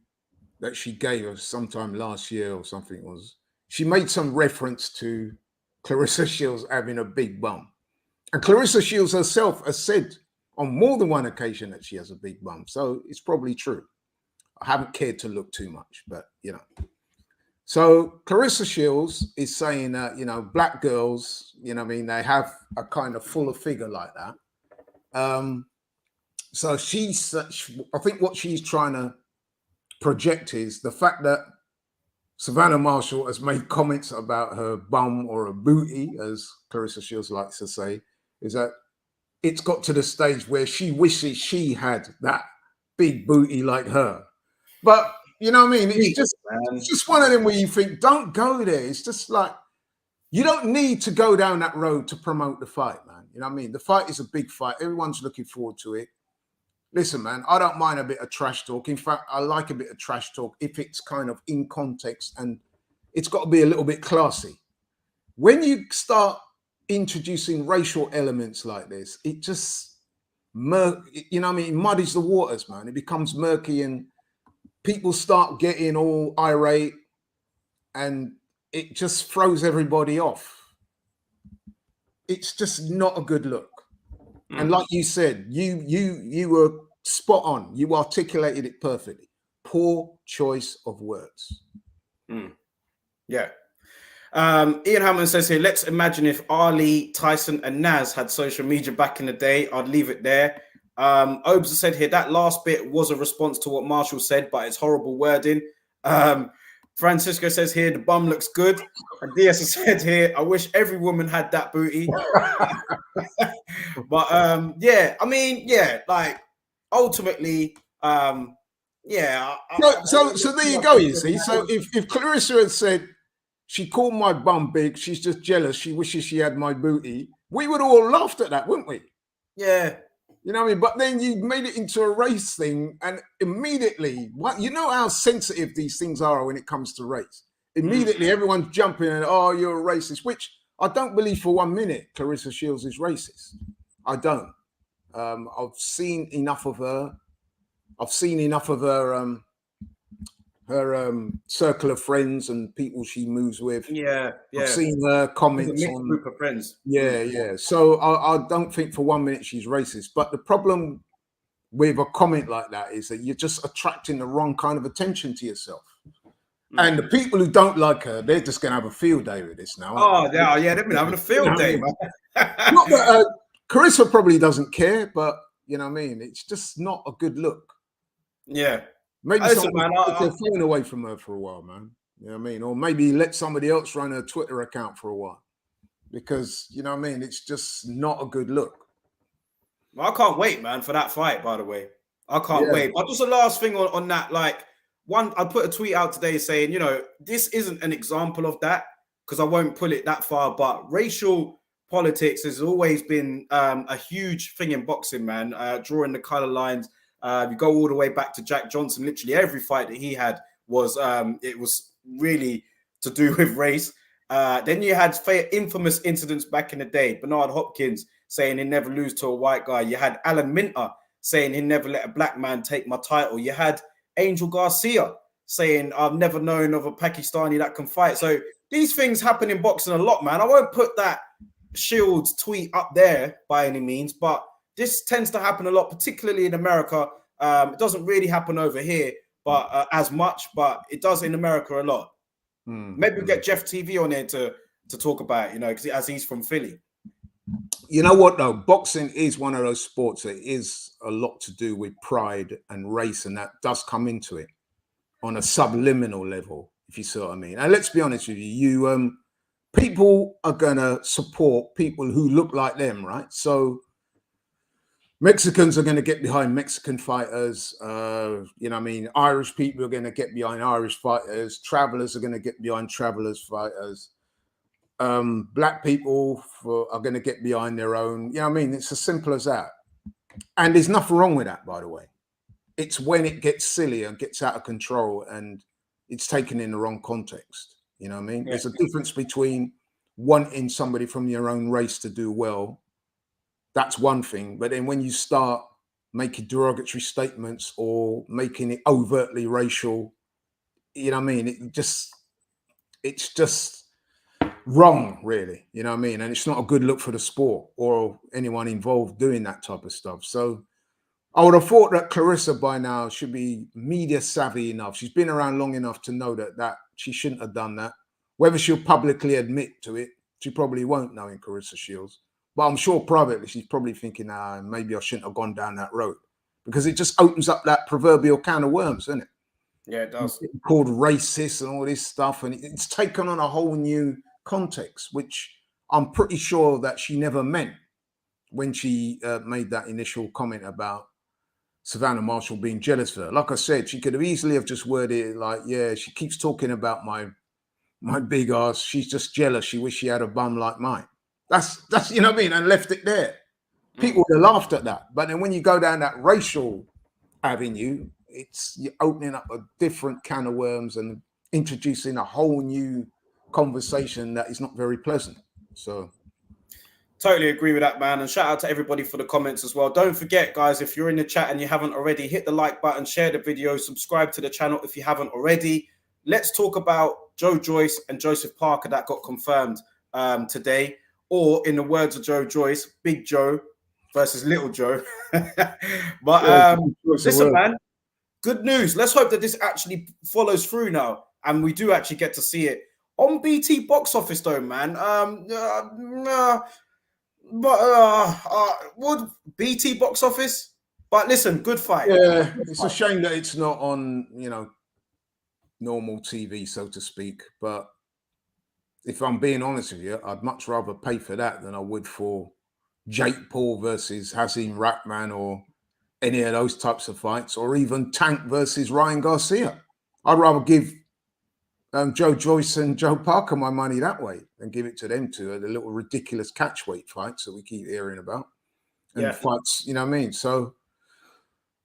S2: that she gave us sometime last year or something was she made some reference to Clarissa Shields having a big bum. And Clarissa Shields herself has said on more than one occasion that she has a big bum. So it's probably true. I haven't cared to look too much, but you know. So Clarissa Shields is saying that, you know, black girls, you know what I mean, they have a kind of fuller figure like that. So I think what she's trying to project is the fact that Savannah Marshall has made comments about her bum or a booty, as Clarissa Shields likes to say, is that it's got to the stage where she wishes she had that big booty like her. But you know what I mean? It's just one of them where you think, don't go there. It's just like, you don't need to go down that road to promote the fight, man. You know what I mean? The fight is a big fight. Everyone's looking forward to it. Listen, man, I don't mind a bit of trash talk. In fact, I like a bit of trash talk if it's kind of in context and it's got to be a little bit classy. When you start introducing racial elements like this, it just, you know what I mean? It muddies the waters, man. It becomes murky and people start getting all irate and it just throws everybody off. It's just not a good look. And like you said, you were spot on. You articulated it perfectly. Poor choice of words.
S1: Yeah. Ian Hammond says here, let's imagine if Ali, Tyson and Naz had social media back in the day. I'd leave it there. Obes said here, that last bit was a response to what Marshall said, but it's horrible wording. Francisco says here, the bum looks good. And Diaz has said here, I wish every woman had that booty. But yeah, I mean, yeah, like ultimately, yeah.
S2: So there you go, you see. So if Clarissa had said she called my bum big, she's just jealous, she wishes she had my booty, we would all laughed at that, wouldn't we?
S1: Yeah.
S2: You know what I mean? But then you made it into a race thing, and immediately, you know how sensitive these things are when it comes to race. Immediately, everyone's jumping and, oh, you're a racist, which I don't believe for 1 minute Clarissa Shields is racist. I don't. I've seen enough of her. I've seen enough of her circle of friends and people she moves with.
S1: Yeah.
S2: I've seen her comments on
S1: group of friends.
S2: Yeah. So I don't think for 1 minute she's racist. But the problem with a comment like that is that you're just attracting the wrong kind of attention to yourself. And the people who don't like her, they're just going to have a field day with this now.
S1: Oh, yeah, they've been having a field day, man.
S2: Not that, Carissa probably doesn't care, but you know what I mean? It's just not a good look.
S1: Yeah.
S2: Maybe someone take their phone away from her for a while, man. You know what I mean? Or maybe let somebody else run her Twitter account for a while. Because, you know what I mean? It's just not a good look.
S1: Well, I can't wait, man, for that fight, by the way. I can't wait. But just the last thing on that, like, I put a tweet out today saying, you know, this isn't an example of that because I won't pull it that far, but racial politics has always been a huge thing in boxing, man. Drawing the color lines. You go all the way back to Jack Johnson. Literally every fight that he had was it was really to do with race. Then you had infamous incidents back in the day. Bernard Hopkins saying he'd never lose to a white guy. You had Alan Minter saying he'd never let a black man take my title. You had Angel Garcia saying I've never known of a Pakistani that can fight. So these things happen in boxing a lot, man. I won't put that Shields tweet up there by any means, but this tends to happen a lot, particularly in America. It doesn't really happen over here, but as much, but it does in America a lot. Maybe we'll get Jeff TV on here to talk about it, you know, because as he's from Philly.
S2: You know what, though? Boxing is one of those sports that is a lot to do with pride and race, and that does come into it on a subliminal level, if you see what I mean. And let's be honest with you, people are going to support people who look like them, right? So Mexicans are going to get behind Mexican fighters. You know what I mean? Irish people are going to get behind Irish fighters. Travelers are going to get behind travelers fighters. Black people are going to get behind their own. You know what I mean? It's as simple as that. And there's nothing wrong with that, by the way. It's when it gets silly and gets out of control and it's taken in the wrong context. You know what I mean? Yeah. There's a difference between wanting somebody from your own race to do well. That's one thing. But then when you start making derogatory statements or making it overtly racial, you know what I mean? It's just wrong, really. You know what I mean? And it's not a good look for the sport or anyone involved doing that type of stuff. So I would have thought that Clarissa by now should be media savvy enough. She's been around long enough to know that she shouldn't have done that. Whether she'll publicly admit to it, she probably won't, knowing Clarissa Shields. But I'm sure privately she's probably thinking, maybe I shouldn't have gone down that road, because it just opens up that proverbial can of worms, doesn't it?
S1: Yeah, it does.
S2: It's called racist and all this stuff, and it's taken on a whole new context, which I'm pretty sure that she never meant when she made that initial comment about Savannah Marshall being jealous of her. Like I said, she could have easily have just worded it like, yeah, she keeps talking about my big ass. She's just jealous. She wish she had a bum like mine. That's you know what I mean, and left it there. People would have laughed at that. But then when you go down that racial avenue, you're opening up a different can of worms and introducing a whole new conversation that is not very pleasant. So
S1: totally agree with that, man. And shout out to everybody for the comments as well. Don't forget, guys, if you're in the chat and you haven't already, hit the like button, share the video, subscribe to the channel if you haven't already. Let's talk about Joe Joyce and Joyce-Parker that got confirmed today. Or in the words of Joe Joyce, Big Joe versus Little Joe. But listen, man, good news. Let's hope that this actually follows through now, and we do actually get to see it on BT box office, though, man. Would BT box office? But listen, good fight.
S2: Yeah, it's a shame that it's not on, normal TV, so to speak. But if I'm being honest with you, I'd much rather pay for that than I would for Jake Paul versus Hasim Rahman or any of those types of fights, or even Tank versus Ryan Garcia. I'd rather give Joe Joyce and Joe Parker my money that way than give it to them two, the little ridiculous catchweight fights that we keep hearing about. And fights, you know what I mean? So,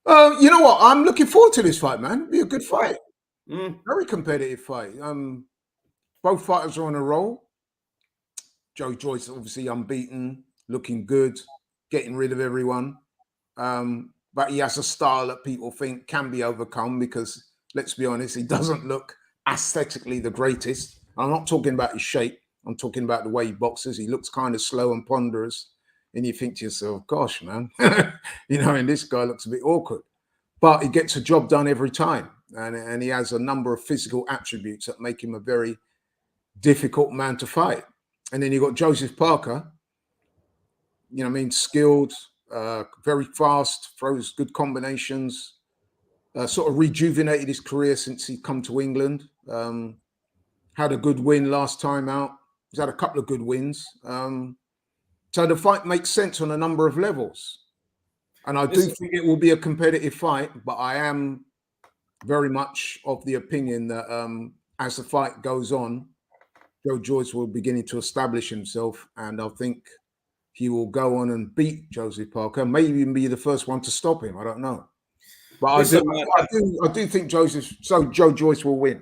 S2: you know what? I'm looking forward to this fight, man. It'll be a good fight. Very competitive fight. Both fighters are on a roll. Joe Joyce, obviously unbeaten, looking good, getting rid of everyone. But he has a style that people think can be overcome because, let's be honest, he doesn't look aesthetically the greatest. I'm not talking about his shape. I'm talking about the way he boxes. He looks kind of slow and ponderous. And you think to yourself, gosh, man, and this guy looks a bit awkward. But he gets a job done every time. And he has a number of physical attributes that make him a very difficult man to fight. And then you got Joyce-Parker, skilled, very fast, throws good combinations, sort of rejuvenated his career since he come to England. Had a good win last time out. He's had a couple of good wins. So the fight makes sense on a number of levels. And I do think it will be a competitive fight, but I am very much of the opinion that as the fight goes on, Joe Joyce will begin to establish himself, and I think he will go on and beat Joyce-Parker, maybe even be the first one to stop him. I don't know. But I do think Joe Joyce will win.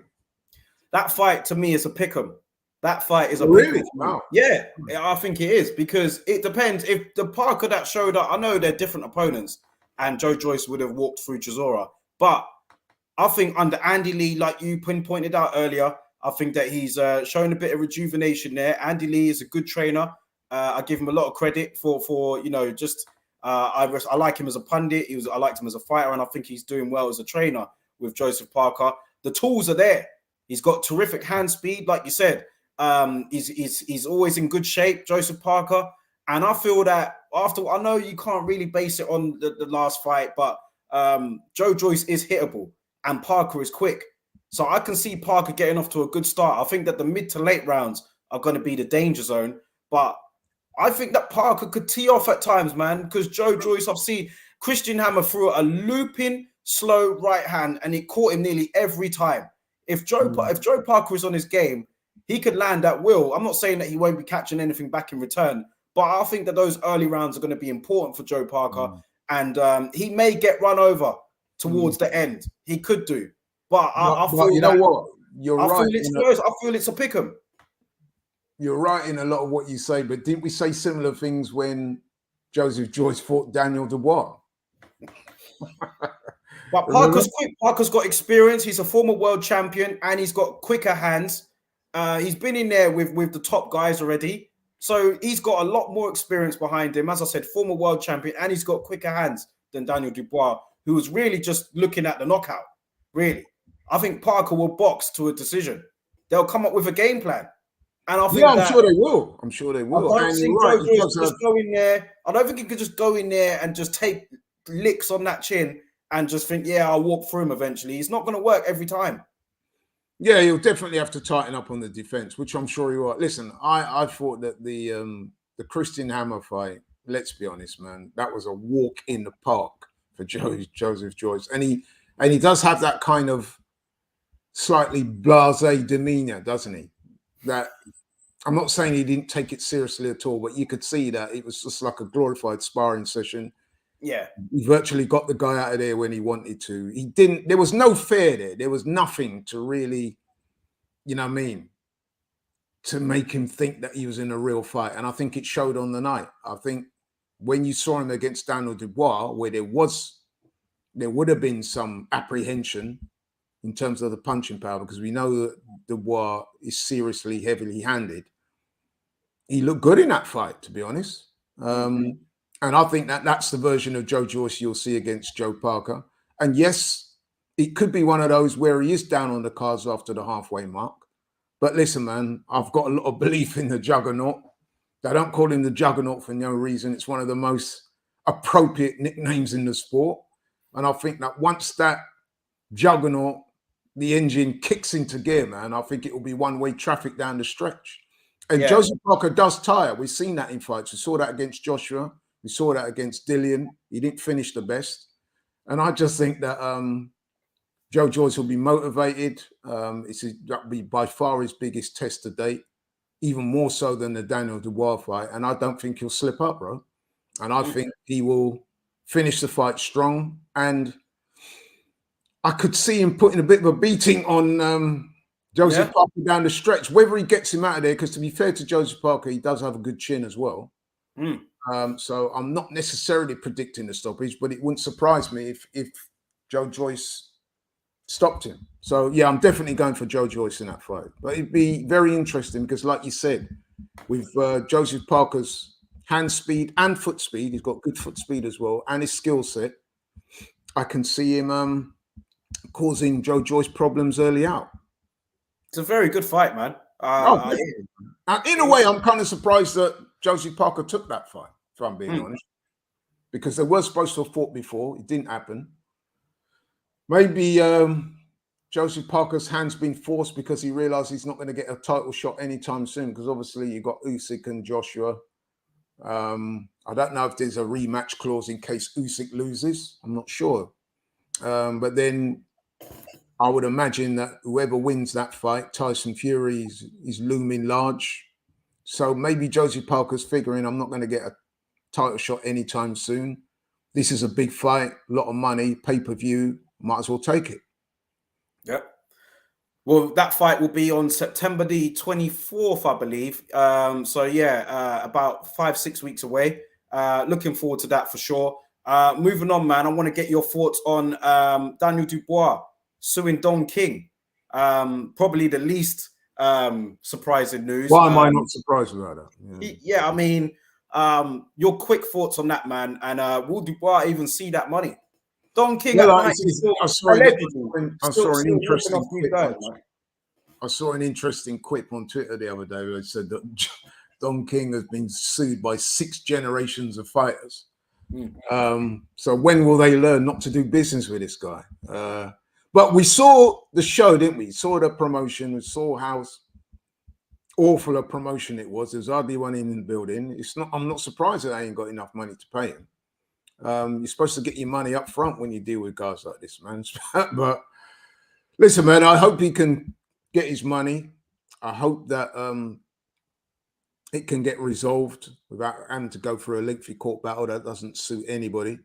S1: That fight to me is a pick'em. That fight is a
S2: really?
S1: pick'em.
S2: Wow.
S1: Yeah, I think it is, because it depends. If the Parker that showed up, I know they're different opponents, and Joe Joyce would have walked through Chisora, but I think under Andy Lee, like you pointed out earlier, I think that he's showing a bit of rejuvenation there. Andy Lee is a good trainer. I give him a lot of credit for I like him as a pundit. I liked him as a fighter, and I think he's doing well as a trainer with Joyce-Parker. The tools are there. He's got terrific hand speed, like you said. He's always in good shape, Joyce-Parker. And I feel that I know you can't really base it on the last fight, but Joe Joyce is hittable and Parker is quick. So I can see Parker getting off to a good start. I think that the mid to late rounds are going to be the danger zone. But I think that Parker could tee off at times, man, because Joe Joyce, I've seen Christian Hammer threw a looping, slow right hand, and it caught him nearly every time. If Joe Parker is on his game, he could land at will. I'm not saying that he won't be catching anything back in return, but I think that those early rounds are going to be important for Joe Parker. And he may get run over towards the end. He could do. But I feel
S2: you know what? You're right.
S1: I feel it's a pick'em.
S2: You're right in a lot of what you say, but didn't we say similar things when Joseph Joyce fought Daniel Dubois?
S1: But
S2: Remember?
S1: Parker's quick. Parker's got experience. He's a former world champion, and he's got quicker hands. He's been in there with the top guys already, so he's got a lot more experience behind him. As I said, former world champion, and he's got quicker hands than Daniel Dubois, who was really just looking at the knockout. Really, I think Parker will box to a decision. They'll come up with a game plan, and I think
S2: Yeah, I'm sure they will. I'm sure they will.
S1: I don't
S2: And you're
S1: think
S2: right.
S1: Joe
S2: He
S1: Joyce
S2: does
S1: can
S2: have.
S1: just go in there. I don't think he could just go in there and just take licks on that chin and just think, yeah, I'll walk through him eventually. It's not going to work every time.
S2: Yeah, he'll definitely have to tighten up on the defense, which I'm sure he will. Listen, I thought that the Christian Hammer fight, let's be honest, man, that was a walk in the park for Joseph Joyce. And he does have that kind of slightly blasé demeanor, doesn't he? That I'm not saying he didn't take it seriously at all, but you could see that it was just like a glorified sparring session.
S1: Yeah.
S2: He virtually got the guy out of there when he wanted to. He didn't, there was no fear there. There was nothing to really, you know what I mean, to make him think that he was in a real fight. And I think it showed on the night. I think when you saw him against Daniel Dubois, where there would have been some apprehension in terms of the punching power, because we know that Dubois is seriously heavily handed. He looked good in that fight, to be honest. And I think that that's the version of Joe Joyce you'll see against Joyce-Parker. And yes, it could be one of those where he is down on the cards after the halfway mark. But listen, man, I've got a lot of belief in the Juggernaut. They don't call him the Juggernaut for no reason. It's one of the most appropriate nicknames in the sport. And I think that once that Juggernaut, the engine kicks into gear, man, I think it will be one-way traffic down the stretch. And
S1: Yeah.
S2: Joyce-Parker does tire. We've seen that in fights. We saw that against Joshua. We saw that against Dillian. He didn't finish the best. And I just think that Joe Joyce will be motivated. That'll be by far his biggest test to date, even more so than the Daniel Dubois fight. And I don't think he'll slip up, bro. And I think he will finish the fight strong. And I could see him putting a bit of a beating on Joyce-Parker down the stretch, whether he gets him out of there, because to be fair to Joyce-Parker, he does have a good chin as well. So I'm not necessarily predicting the stoppage, but it wouldn't surprise me if Joe Joyce stopped him. So yeah, I'm definitely going for Joe Joyce in that fight. But it'd be very interesting because, like you said, with Joyce-Parker's hand speed and foot speed, he's got good foot speed as well, and his skill set, I can see him causing Joe Joyce problems early out.
S1: It's a very good fight, man.
S2: In a way, I'm kind of surprised that Joyce-Parker took that fight, if I'm being honest, because they were supposed to have fought before. It didn't happen. Maybe Joyce-Parker's hand's been forced because he realized he's not going to get a title shot anytime soon, because obviously you got Usyk and Joshua. I don't know if there's a rematch clause in case Usyk loses. I'm not sure. But then I would imagine that whoever wins that fight, Tyson Fury, is looming large. So maybe Joyce-Parker's figuring, I'm not going to get a title shot anytime soon. This is a big fight, a lot of money, pay-per-view. Might as well take it.
S1: Yep. Well, that fight will be on September the 24th, I believe. So yeah, about 5-6 weeks away. Looking forward to that for sure. Moving on, man. I want to get your thoughts on Daniel Dubois suing Don King. Probably the least surprising news.
S2: Why am I not surprised about that?
S1: Yeah, I mean, your quick thoughts on that, man. And will Dubois even see that money? Don King
S2: Well,
S1: I saw
S2: an interesting quip on Twitter the other day where it said that Don King has been sued by 6 generations of fighters. So when will they learn not to do business with this guy? But we saw the show, didn't we? Saw the promotion. We saw how awful a promotion it was. There's hardly one in the building. I'm not surprised that they ain't got enough money to pay him. You're supposed to get your money up front when you deal with guys like this, man. But listen, man, I hope he can get his money. I hope that it can get resolved without having to go through a lengthy court battle that doesn't suit anybody.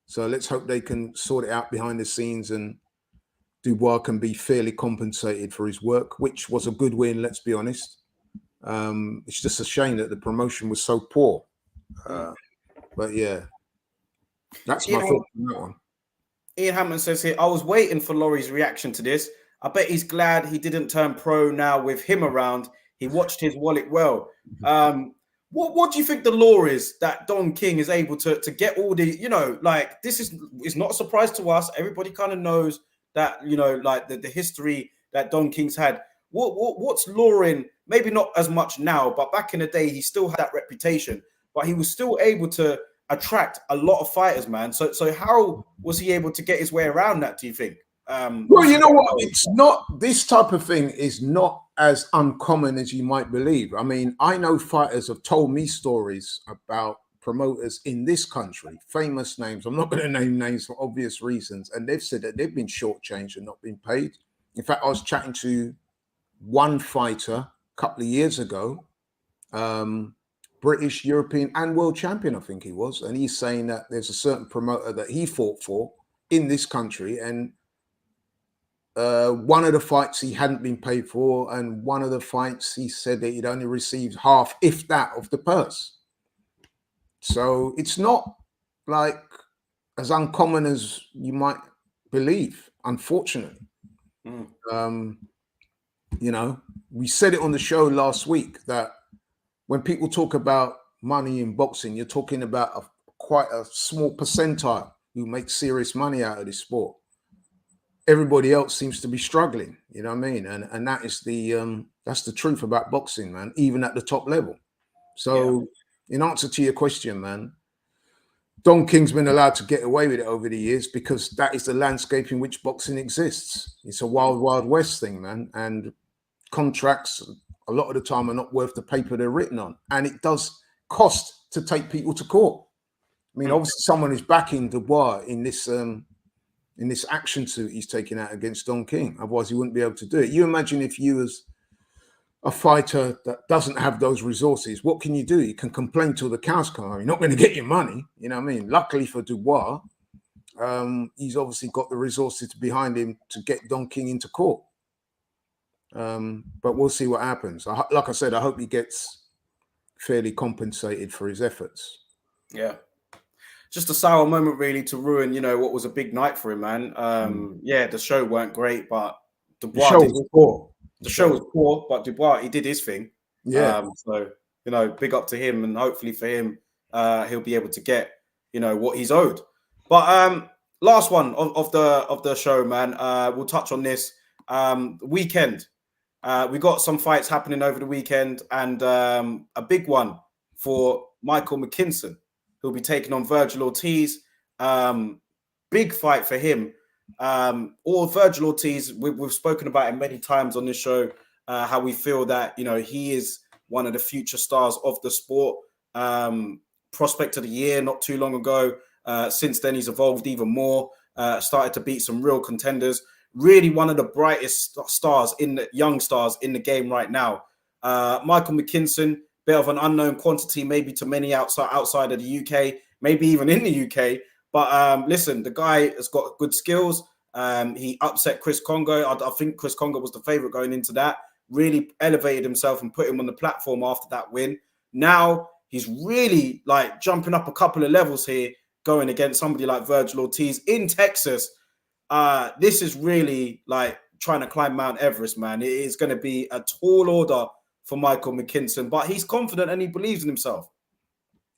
S2: So let's hope they can sort it out behind the scenes and Dubois can be fairly compensated for his work, which was a good win, let's be honest. It's just a shame that the promotion was so poor. But yeah. That's my thought on that one.
S1: Ian Hammond says here, I was waiting for Laurie's reaction to this. I bet he's glad he didn't turn pro now with him around. He watched his wallet well. What do you think the law is that Don King is able to get all the, like, this is not a surprise to us. Everybody kind of knows that, like the history that Don King's had. What's Lauren? Maybe not as much now, but back in the day, he still had that reputation, but he was still able to attract a lot of fighters, man. So how was he able to get his way around that, do you think?
S2: Well, you know what? It's not, this type of thing is not as uncommon as you might believe. I mean, I know fighters have told me stories about promoters in this country, famous names. I'm not going to name names for obvious reasons. And they've said that they've been shortchanged and not been paid. In fact, I was chatting to one fighter a couple of years ago, British, European, and world champion, I think he was. And he's saying that there's a certain promoter that he fought for in this country. And one of the fights he hadn't been paid for, and one of the fights he said that he'd only received half, if that, of the purse. So it's not like as uncommon as you might believe, unfortunately. We said it on the show last week that when people talk about money in boxing, you're talking about quite a small percentile who make serious money out of this sport. Everybody else seems to be struggling, you know what I mean? And that is that's the truth about boxing, man, even at the top level. So in answer to your question, man, Don King's been allowed to get away with it over the years because that is the landscape in which boxing exists. It's a wild, wild west thing, man. And contracts, a lot of the time, are not worth the paper they're written on. And it does cost to take people to court. I mean, obviously someone is backing Dubois in this action suit he's taking out against Don King. Otherwise, he wouldn't be able to do it. You imagine if you was a fighter that doesn't have those resources, what can you do? You can complain till the cows come home. You're not going to get your money. You know what I mean? Luckily for Dubois, he's obviously got the resources behind him to get Don King into court. But we'll see what happens. Like I said, I hope he gets fairly compensated for his efforts.
S1: Yeah. Just a sour moment, really, to ruin, what was a big night for him, man. The show weren't great, but Dubois was poor. The show was poor, but Dubois, he did his thing.
S2: Yeah.
S1: So, big up to him, and hopefully for him, he'll be able to get, what he's owed. But last one of the show, man. We'll touch on this weekend. We got some fights happening over the weekend, and a big one for Michael McKinson, who'll be taking on Virgil Ortiz. Big fight for him. Or Virgil Ortiz, we've spoken about him many times on this show, how we feel that, he is one of the future stars of the sport. Prospect of the year not too long ago. Since then, he's evolved even more, started to beat some real contenders. Really one of the brightest young stars in the game right now. Michael McKinson, bit of an unknown quantity, maybe to many outside of the UK, maybe even in the UK. But listen, the guy has got good skills. He upset Chris Congo. I think Chris Congo was the favorite going into that. Really elevated himself and put him on the platform after that win. Now he's really like jumping up a couple of levels here, going against somebody like Virgil Ortiz in Texas. This is really like trying to climb Mount Everest, man. It is going to be a tall order for Michael McKinson, but he's confident and he believes in himself.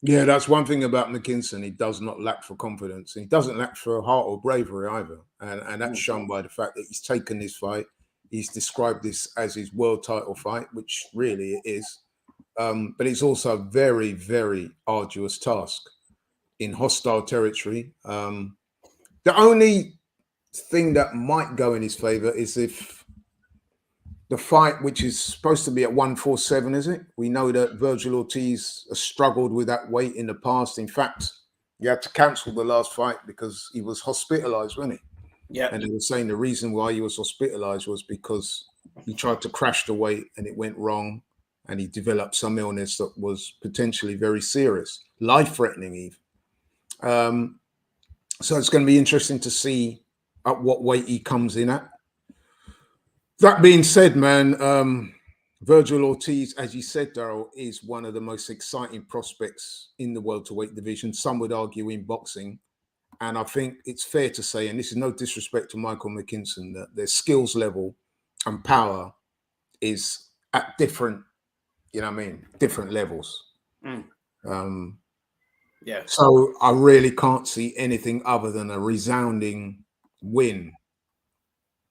S2: Yeah, that's one thing about McKinson. He does not lack for confidence. He doesn't lack for heart or bravery either. And that's shown by the fact that he's taken this fight. He's described this as his world title fight, which really it is. But it's also a very, very arduous task in hostile territory. The only thing that might go in his favor is if the fight, which is supposed to be at 147, is it? We know that Virgil Ortiz has struggled with that weight in the past. In fact, he had to cancel the last fight because he was hospitalized, wasn't he?
S1: Yeah.
S2: And they were saying the reason why he was hospitalized was because he tried to crash the weight and it went wrong, and he developed some illness that was potentially very serious, life-threatening even. So it's going to be interesting to see at what weight he comes in at. That being said, man, Virgil Ortiz, as you said, Daryl, is one of the most exciting prospects in the welterweight division. Some would argue in boxing. And I think it's fair to say, and this is no disrespect to Michael McKinson, that their skills level and power is at different, different levels. So I really can't see anything other than a resounding win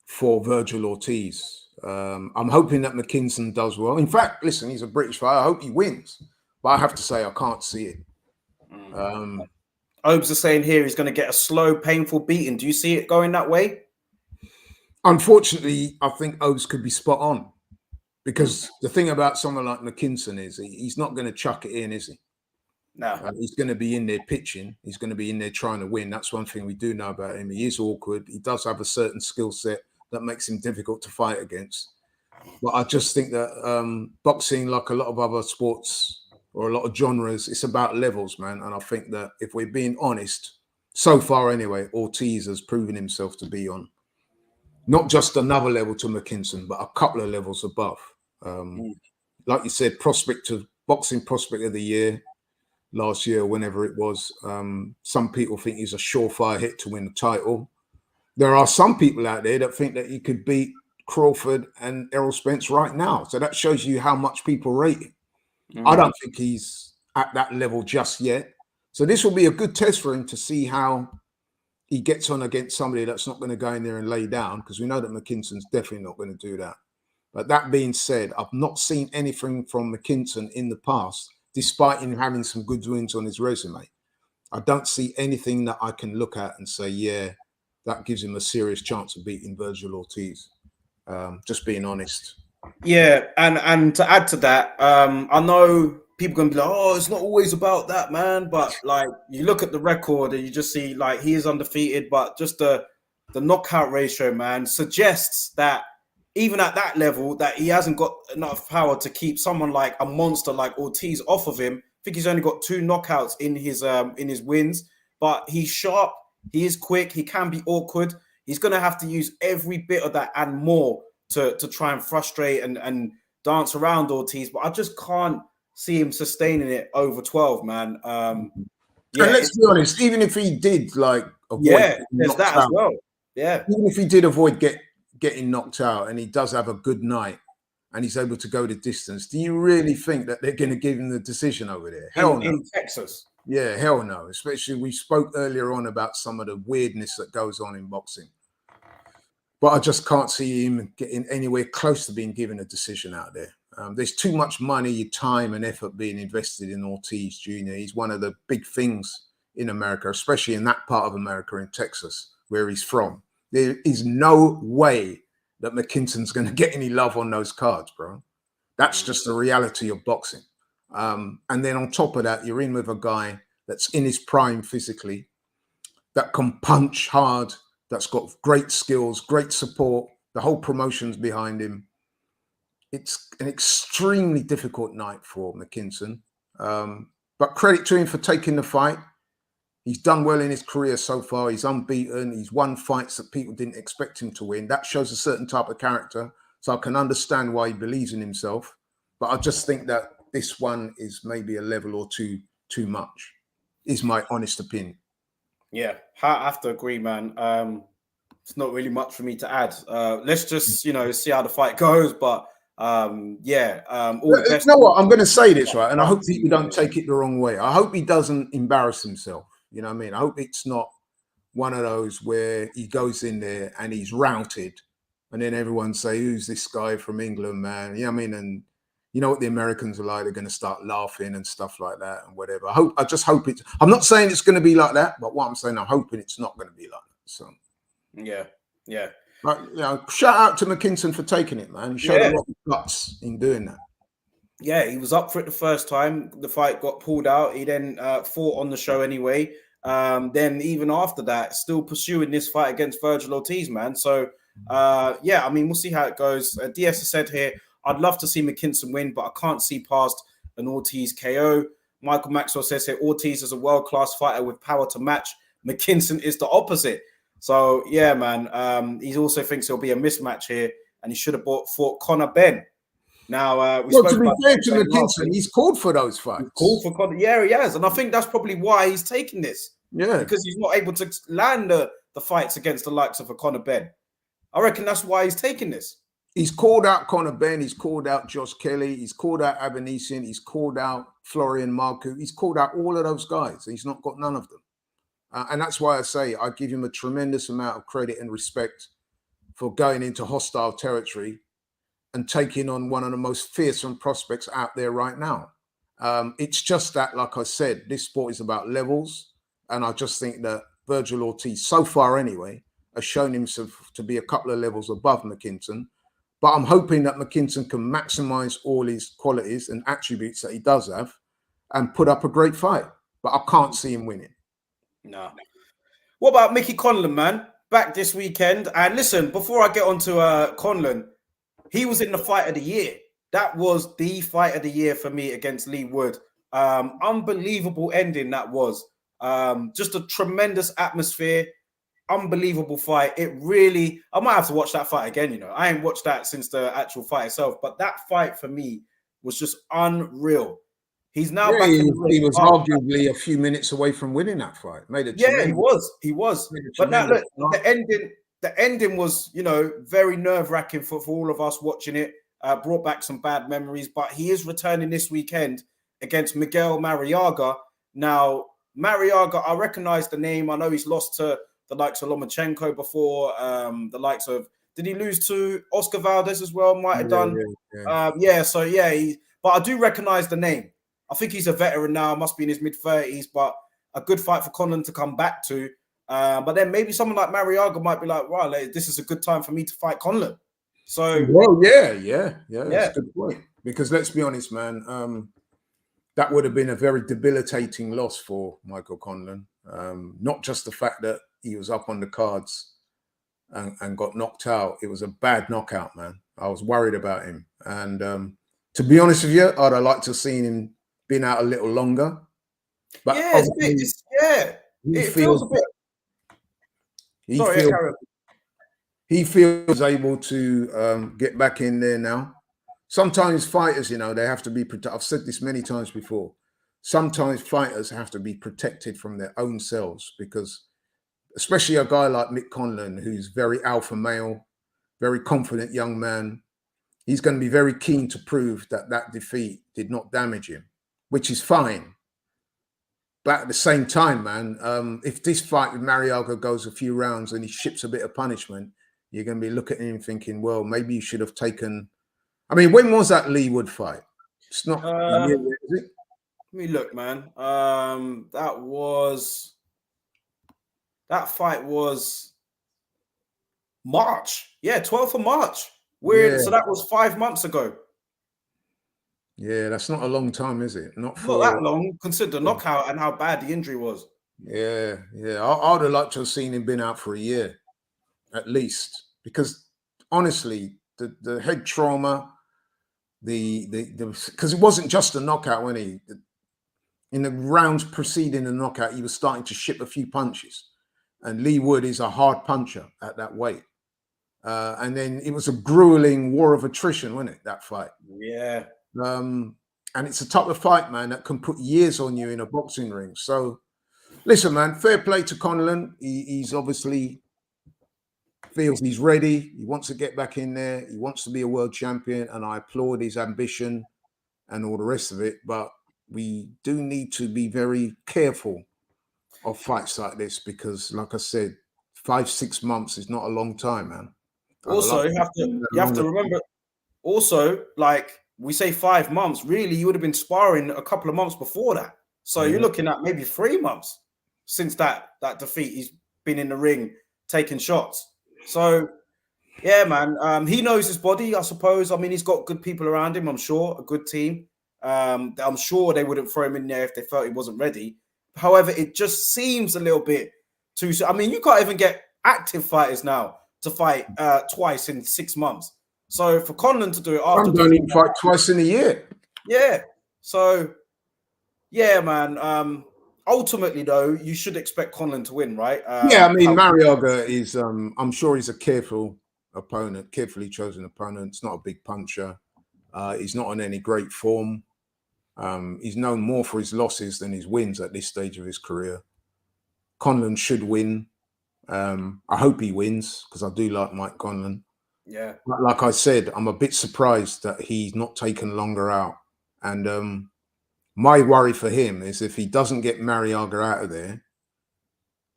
S2: for Virgil Ortiz. I'm hoping that McKinson does well. In fact, listen, he's a British fighter. I hope he wins. But I have to say, I can't see it.
S1: Obes are saying here he's going to get a slow, painful beating. Do you see it going that way?
S2: Unfortunately, I think Obes could be spot on. Because the thing about someone like McKinson is he's not going to chuck it in, is he?
S1: No.
S2: He's going to be in there pitching. He's going to be in there trying to win. That's one thing we do know about him. He is awkward. He does have a certain skill set that makes him difficult to fight against. But I just think that boxing, like a lot of other sports or a lot of genres, it's about levels, man. And I think that if we're being honest, so far anyway, Ortiz has proven himself to be on not just another level to McKinson, but a couple of levels above. Like you said, boxing prospect of the year last year, whenever it was. Some people think he's a surefire hit to win the title. There are some people out there that think that he could beat Crawford and Errol Spence right now. So that shows you how much people rate him. I don't think he's at that level just yet. So this will be a good test for him to see how he gets on against somebody that's not going to go in there and lay down, because we know that McKinson's definitely not going to do that. But that being said, I've not seen anything from McKinson in the past, despite him having some good wins on his resume. I don't see anything that I can look at and say, yeah, that gives him a serious chance of beating Virgil Ortiz. Just being honest.
S1: Yeah, and to add to that, I know people are going to be like, oh, it's not always about that, man. But like, you look at the record and you just see like he is undefeated, but just the knockout ratio, man, suggests that even at that level, that he hasn't got enough power to keep someone like a monster like Ortiz off of him. I think he's only got 2 knockouts in his wins, but he's sharp, he is quick, he can be awkward. He's going to have to use every bit of that and more to try and frustrate and dance around Ortiz. But I just can't see him sustaining it over 12, man.
S2: And let's be honest, even if he did like avoid
S1: there's that as well. Yeah,
S2: even if he did avoid getting knocked out and he does have a good night and he's able to go the distance, do you really think that they're going to give him the decision over there? Hell no.
S1: In Texas.
S2: Yeah, hell no. Especially, we spoke earlier on about some of the weirdness that goes on in boxing. But I just can't see him getting anywhere close to being given a decision out there. There's too much money, time and effort being invested in Ortiz Jr. He's one of the big things in America, especially in that part of America, in Texas, where he's from. There is no way that McKinson's going to get any love on those cards, bro. That's just the reality of boxing. And then on top of that, you're in with a guy that's in his prime physically, that can punch hard, that's got great skills, great support. The whole promotion's behind him. It's an extremely difficult night for McKinson. But credit to him for taking the fight. He's done well in his career so far. He's unbeaten. He's won fights that people didn't expect him to win. That shows a certain type of character. So I can understand why he believes in himself. But I just think that this one is maybe a level or two too much, is my honest opinion.
S1: Yeah, I have to agree, man. It's not really much for me to add. Let's just, see how the fight goes. But all the best.
S2: You know what? I'm going to say this, right? And I hope people don't take it the wrong way. I hope he doesn't embarrass himself. You know what I mean? I hope it's not one of those where he goes in there and he's routed and then everyone say, who's this guy from England, man? You know what I mean? And you know what the Americans are like, they're going to start laughing and stuff like that and whatever. I just hope it's, I'm not saying it's going to be like that, but what I'm saying, I'm hoping it's not going to be like that. So,
S1: yeah.
S2: But, shout out to McKinson for taking it, man. He showed a lot of guts in doing that.
S1: Yeah, he was up for it the first time. The fight got pulled out. He then fought on the show anyway. Then even after that, still pursuing this fight against Virgil Ortiz, man. So, we'll see how it goes. DS has said here, I'd love to see McKinson win, but I can't see past an Ortiz KO. Michael Maxwell says here, Ortiz is a world-class fighter with power to match. McKinson is the opposite. So, yeah, man. He also thinks it'll be a mismatch here, and he should have fought Conor Benn. Now,
S2: to be fair to McKinson, he's called for those fights.
S1: He's called for Conor. Yeah, he has. And I think that's probably why he's taking this.
S2: Yeah.
S1: because he's not able to land the fights against the likes of a Conor Benn. I reckon that's why he's taking this.
S2: He's called out Conor Benn. He's called out Josh Kelly. He's called out Abanesian. He's called out Florian Marku. He's called out all of those guys. He's not got none of them. And that's why I say I give him a tremendous amount of credit and respect for going into hostile territory and taking on one of the most fearsome prospects out there right now. It's just that, like I said, this sport is about levels. And I just think that Virgil Ortiz, so far anyway, has shown himself to be a couple of levels above McKinson. But I'm hoping that McKinson can maximize all his qualities and attributes that he does have and put up a great fight. But I can't see him winning.
S1: No. What about Mickey Conlan, man? Back this weekend. And listen, before I get on to Conlan, he was in the fight of the year. That was the fight of the year for me against Lee Wood. Unbelievable ending that was. Just a tremendous atmosphere. Unbelievable fight. It really, I might have to watch that fight again, you know. I ain't watched that since the actual fight itself, but that fight for me was just unreal. He's now back in the ring.
S2: He was arguably a few minutes away from winning that fight.
S1: He was. But now look, the ending was, you know, very nerve-wracking for all of us watching it. Brought back some bad memories, but he is returning this weekend against Miguel Mariaga. Now, Mariaga, I recognize the name. I know he's lost to the likes of Lomachenko before, the likes of, did he lose to Oscar Valdez as well? Might have done. But I do recognize the name. I think he's a veteran now, must be in his mid-30s, but a good fight for Conlan to come back to. But then maybe someone like Mariaga might be like, wow, this is a good time for me to fight Conlan. So,
S2: That's a good point. Because let's be honest, man, that would have been a very debilitating loss for Michael Conlan. Not just the fact that he was up on the cards and got knocked out. It was a bad knockout, man. I was worried about him. And to be honest with you, I'd have liked to have seen him been out a little longer. But
S1: it feels a bit.
S2: He feels able to get back in there now. Sometimes fighters, you know, they have to be protected. I've said this many times before. Sometimes fighters have to be protected from their own selves because, especially a guy like Mick Conlan, who's very alpha male, very confident young man, he's going to be very keen to prove that that defeat did not damage him, which is fine. But at the same time, man, if this fight with Mariaga goes a few rounds and he ships a bit of punishment, you're going to be looking at him thinking, well, maybe you should have taken. I mean, when was that Lee Wood fight? It's not. Is it?
S1: Let me look, man. That fight was March. Yeah, 12th of March. Weird. Yeah. So that was 5 months ago.
S2: Yeah, that's not a long time, is it? Not
S1: that long. Consider the knockout and how bad the injury was.
S2: Yeah. I'd have liked to have seen him been out for a year, at least, because honestly, the head trauma, because it wasn't just a knockout when he. In the rounds preceding the knockout, he was starting to ship a few punches. And Lee Wood is a hard puncher at that weight. And then it was a grueling war of attrition, wasn't it, that fight?
S1: Yeah.
S2: And it's a type of fight, man, that can put years on you in a boxing ring. So, listen, man, fair play to Conlan. He's obviously feels he's ready. He wants to get back in there. He wants to be a world champion. And I applaud his ambition and all the rest of it. But we do need to be very careful of fights like this because, like I said, 5-6 months is not a long time, man.
S1: Also, you have to remember. Also, like we say, 5 months. Really, you would have been sparring a couple of months before that. So you're looking at maybe 3 months since that defeat. He's been in the ring taking shots. So yeah, man. He knows his body, I suppose. I mean, he's got good people around him. I'm sure, a good team. I'm sure they wouldn't throw him in there if they felt he wasn't ready. However, it just seems a little bit too. I mean, you can't even get active fighters now to fight twice in 6 months. So for Conlan to do it after,
S2: I'm going to fight twice in a year.
S1: Yeah. So yeah, man. Ultimately, though, you should expect Conlan to win, right?
S2: Yeah, I mean, Mariaga is. I'm sure he's a carefully chosen opponent. It's not a big puncher. He's not on any great form. He's known more for his losses than his wins at this stage of his career. Conlan should win. I hope he wins because I do like Mike Conlan.
S1: Yeah.
S2: But like I said, I'm a bit surprised that he's not taken longer out. And my worry for him is if he doesn't get Mariaga out of there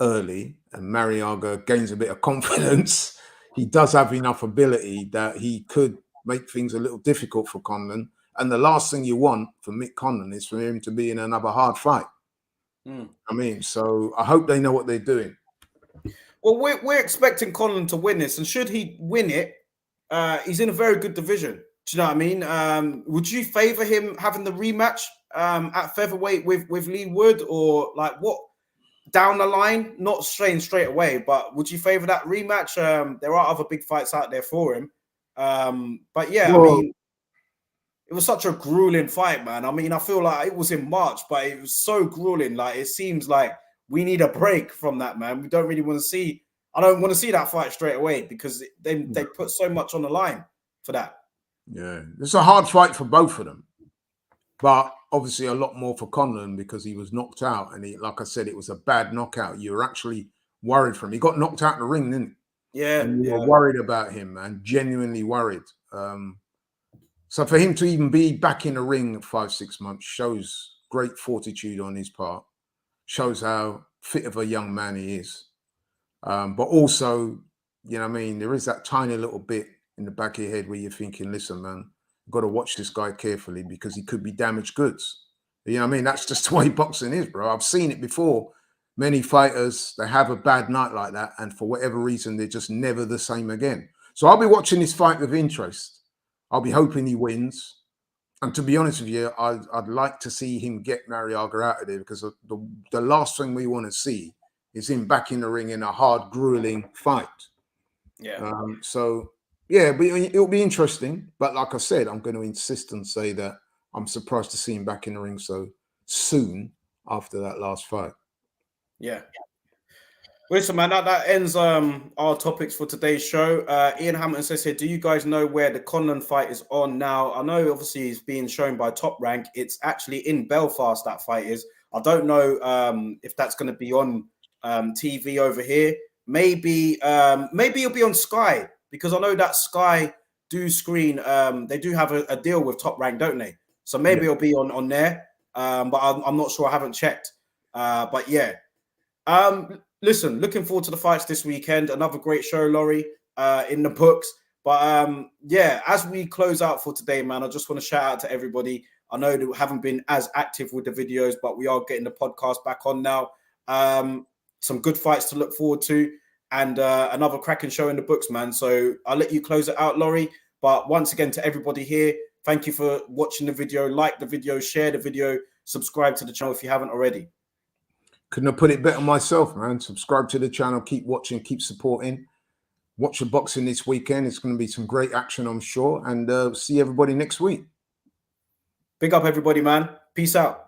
S2: early and Mariaga gains a bit of confidence, he does have enough ability that he could make things a little difficult for Conlan. And the last thing you want for Mick Conlan is for him to be in another hard fight. I mean, so I hope they know what they're doing.
S1: Well, we're expecting Conlan to win this, and should he win it, he's in a very good division. Do you know what I mean? Would you favour him having the rematch at featherweight with Lee Wood, or like what down the line? Not straight away, but would you favour that rematch? There are other big fights out there for him, but yeah, well, I mean, it was such a grueling fight, man. I mean, I feel like it was in March, but it was so grueling. Like it seems like we need a break from that, man. We don't really want to see. I don't want to see that fight straight away because they put so much on the line for that.
S2: Yeah, it's a hard fight for both of them, but obviously a lot more for Conlan because he was knocked out, and like I said, it was a bad knockout. You were actually worried for him. He got knocked out in the ring, didn't he?
S1: Yeah,
S2: and you were worried about him, man. Genuinely worried. So for him to even be back in the ring 5-6 months shows great fortitude on his part. Shows how fit of a young man he is. But also, you know what I mean, there is that tiny little bit in the back of your head where you're thinking, listen, man, you've got to watch this guy carefully because he could be damaged goods. You know what I mean? That's just the way boxing is, bro. I've seen it before. Many fighters, they have a bad night like that, and for whatever reason, they're just never the same again. So I'll be watching this fight with interest. I'll be hoping he wins. And to be honest with you, I'd like to see him get Mariaga out of there because the last thing we want to see is him back in the ring in a hard, grueling fight.
S1: Yeah.
S2: So, yeah, but it'll be interesting. But like I said, I'm going to insist and say that I'm surprised to see him back in the ring so soon after that last fight.
S1: Yeah. Listen, man, that ends our topics for today's show. Ian Hamilton says here, do you guys know where the Conlan fight is on now? I know obviously it's being shown by Top Rank. It's actually in Belfast, that fight is. I don't know if that's going to be on TV over here. Maybe it'll be on Sky, because I know that Sky do screen. They do have a deal with Top Rank, don't they? So maybe it'll be on there. But I'm not sure. I haven't checked. But yeah. Listen, looking forward to the fights this weekend. Another great show, Laurie, in the books. But yeah, as we close out for today, man, I just want to shout out to everybody. I know that we haven't been as active with the videos, but we are getting the podcast back on now. Some good fights to look forward to, and another cracking show in the books, man. So I'll let you close it out, Laurie. But once again, to everybody here, thank you for watching the video. Like the video, share the video, subscribe to the channel if you haven't already.
S2: Couldn't have put it better myself, man. Subscribe to the channel, keep watching, keep supporting. Watch the boxing this weekend. It's going to be some great action, I'm sure. And see everybody next week.
S1: Big up, everybody, man. Peace out.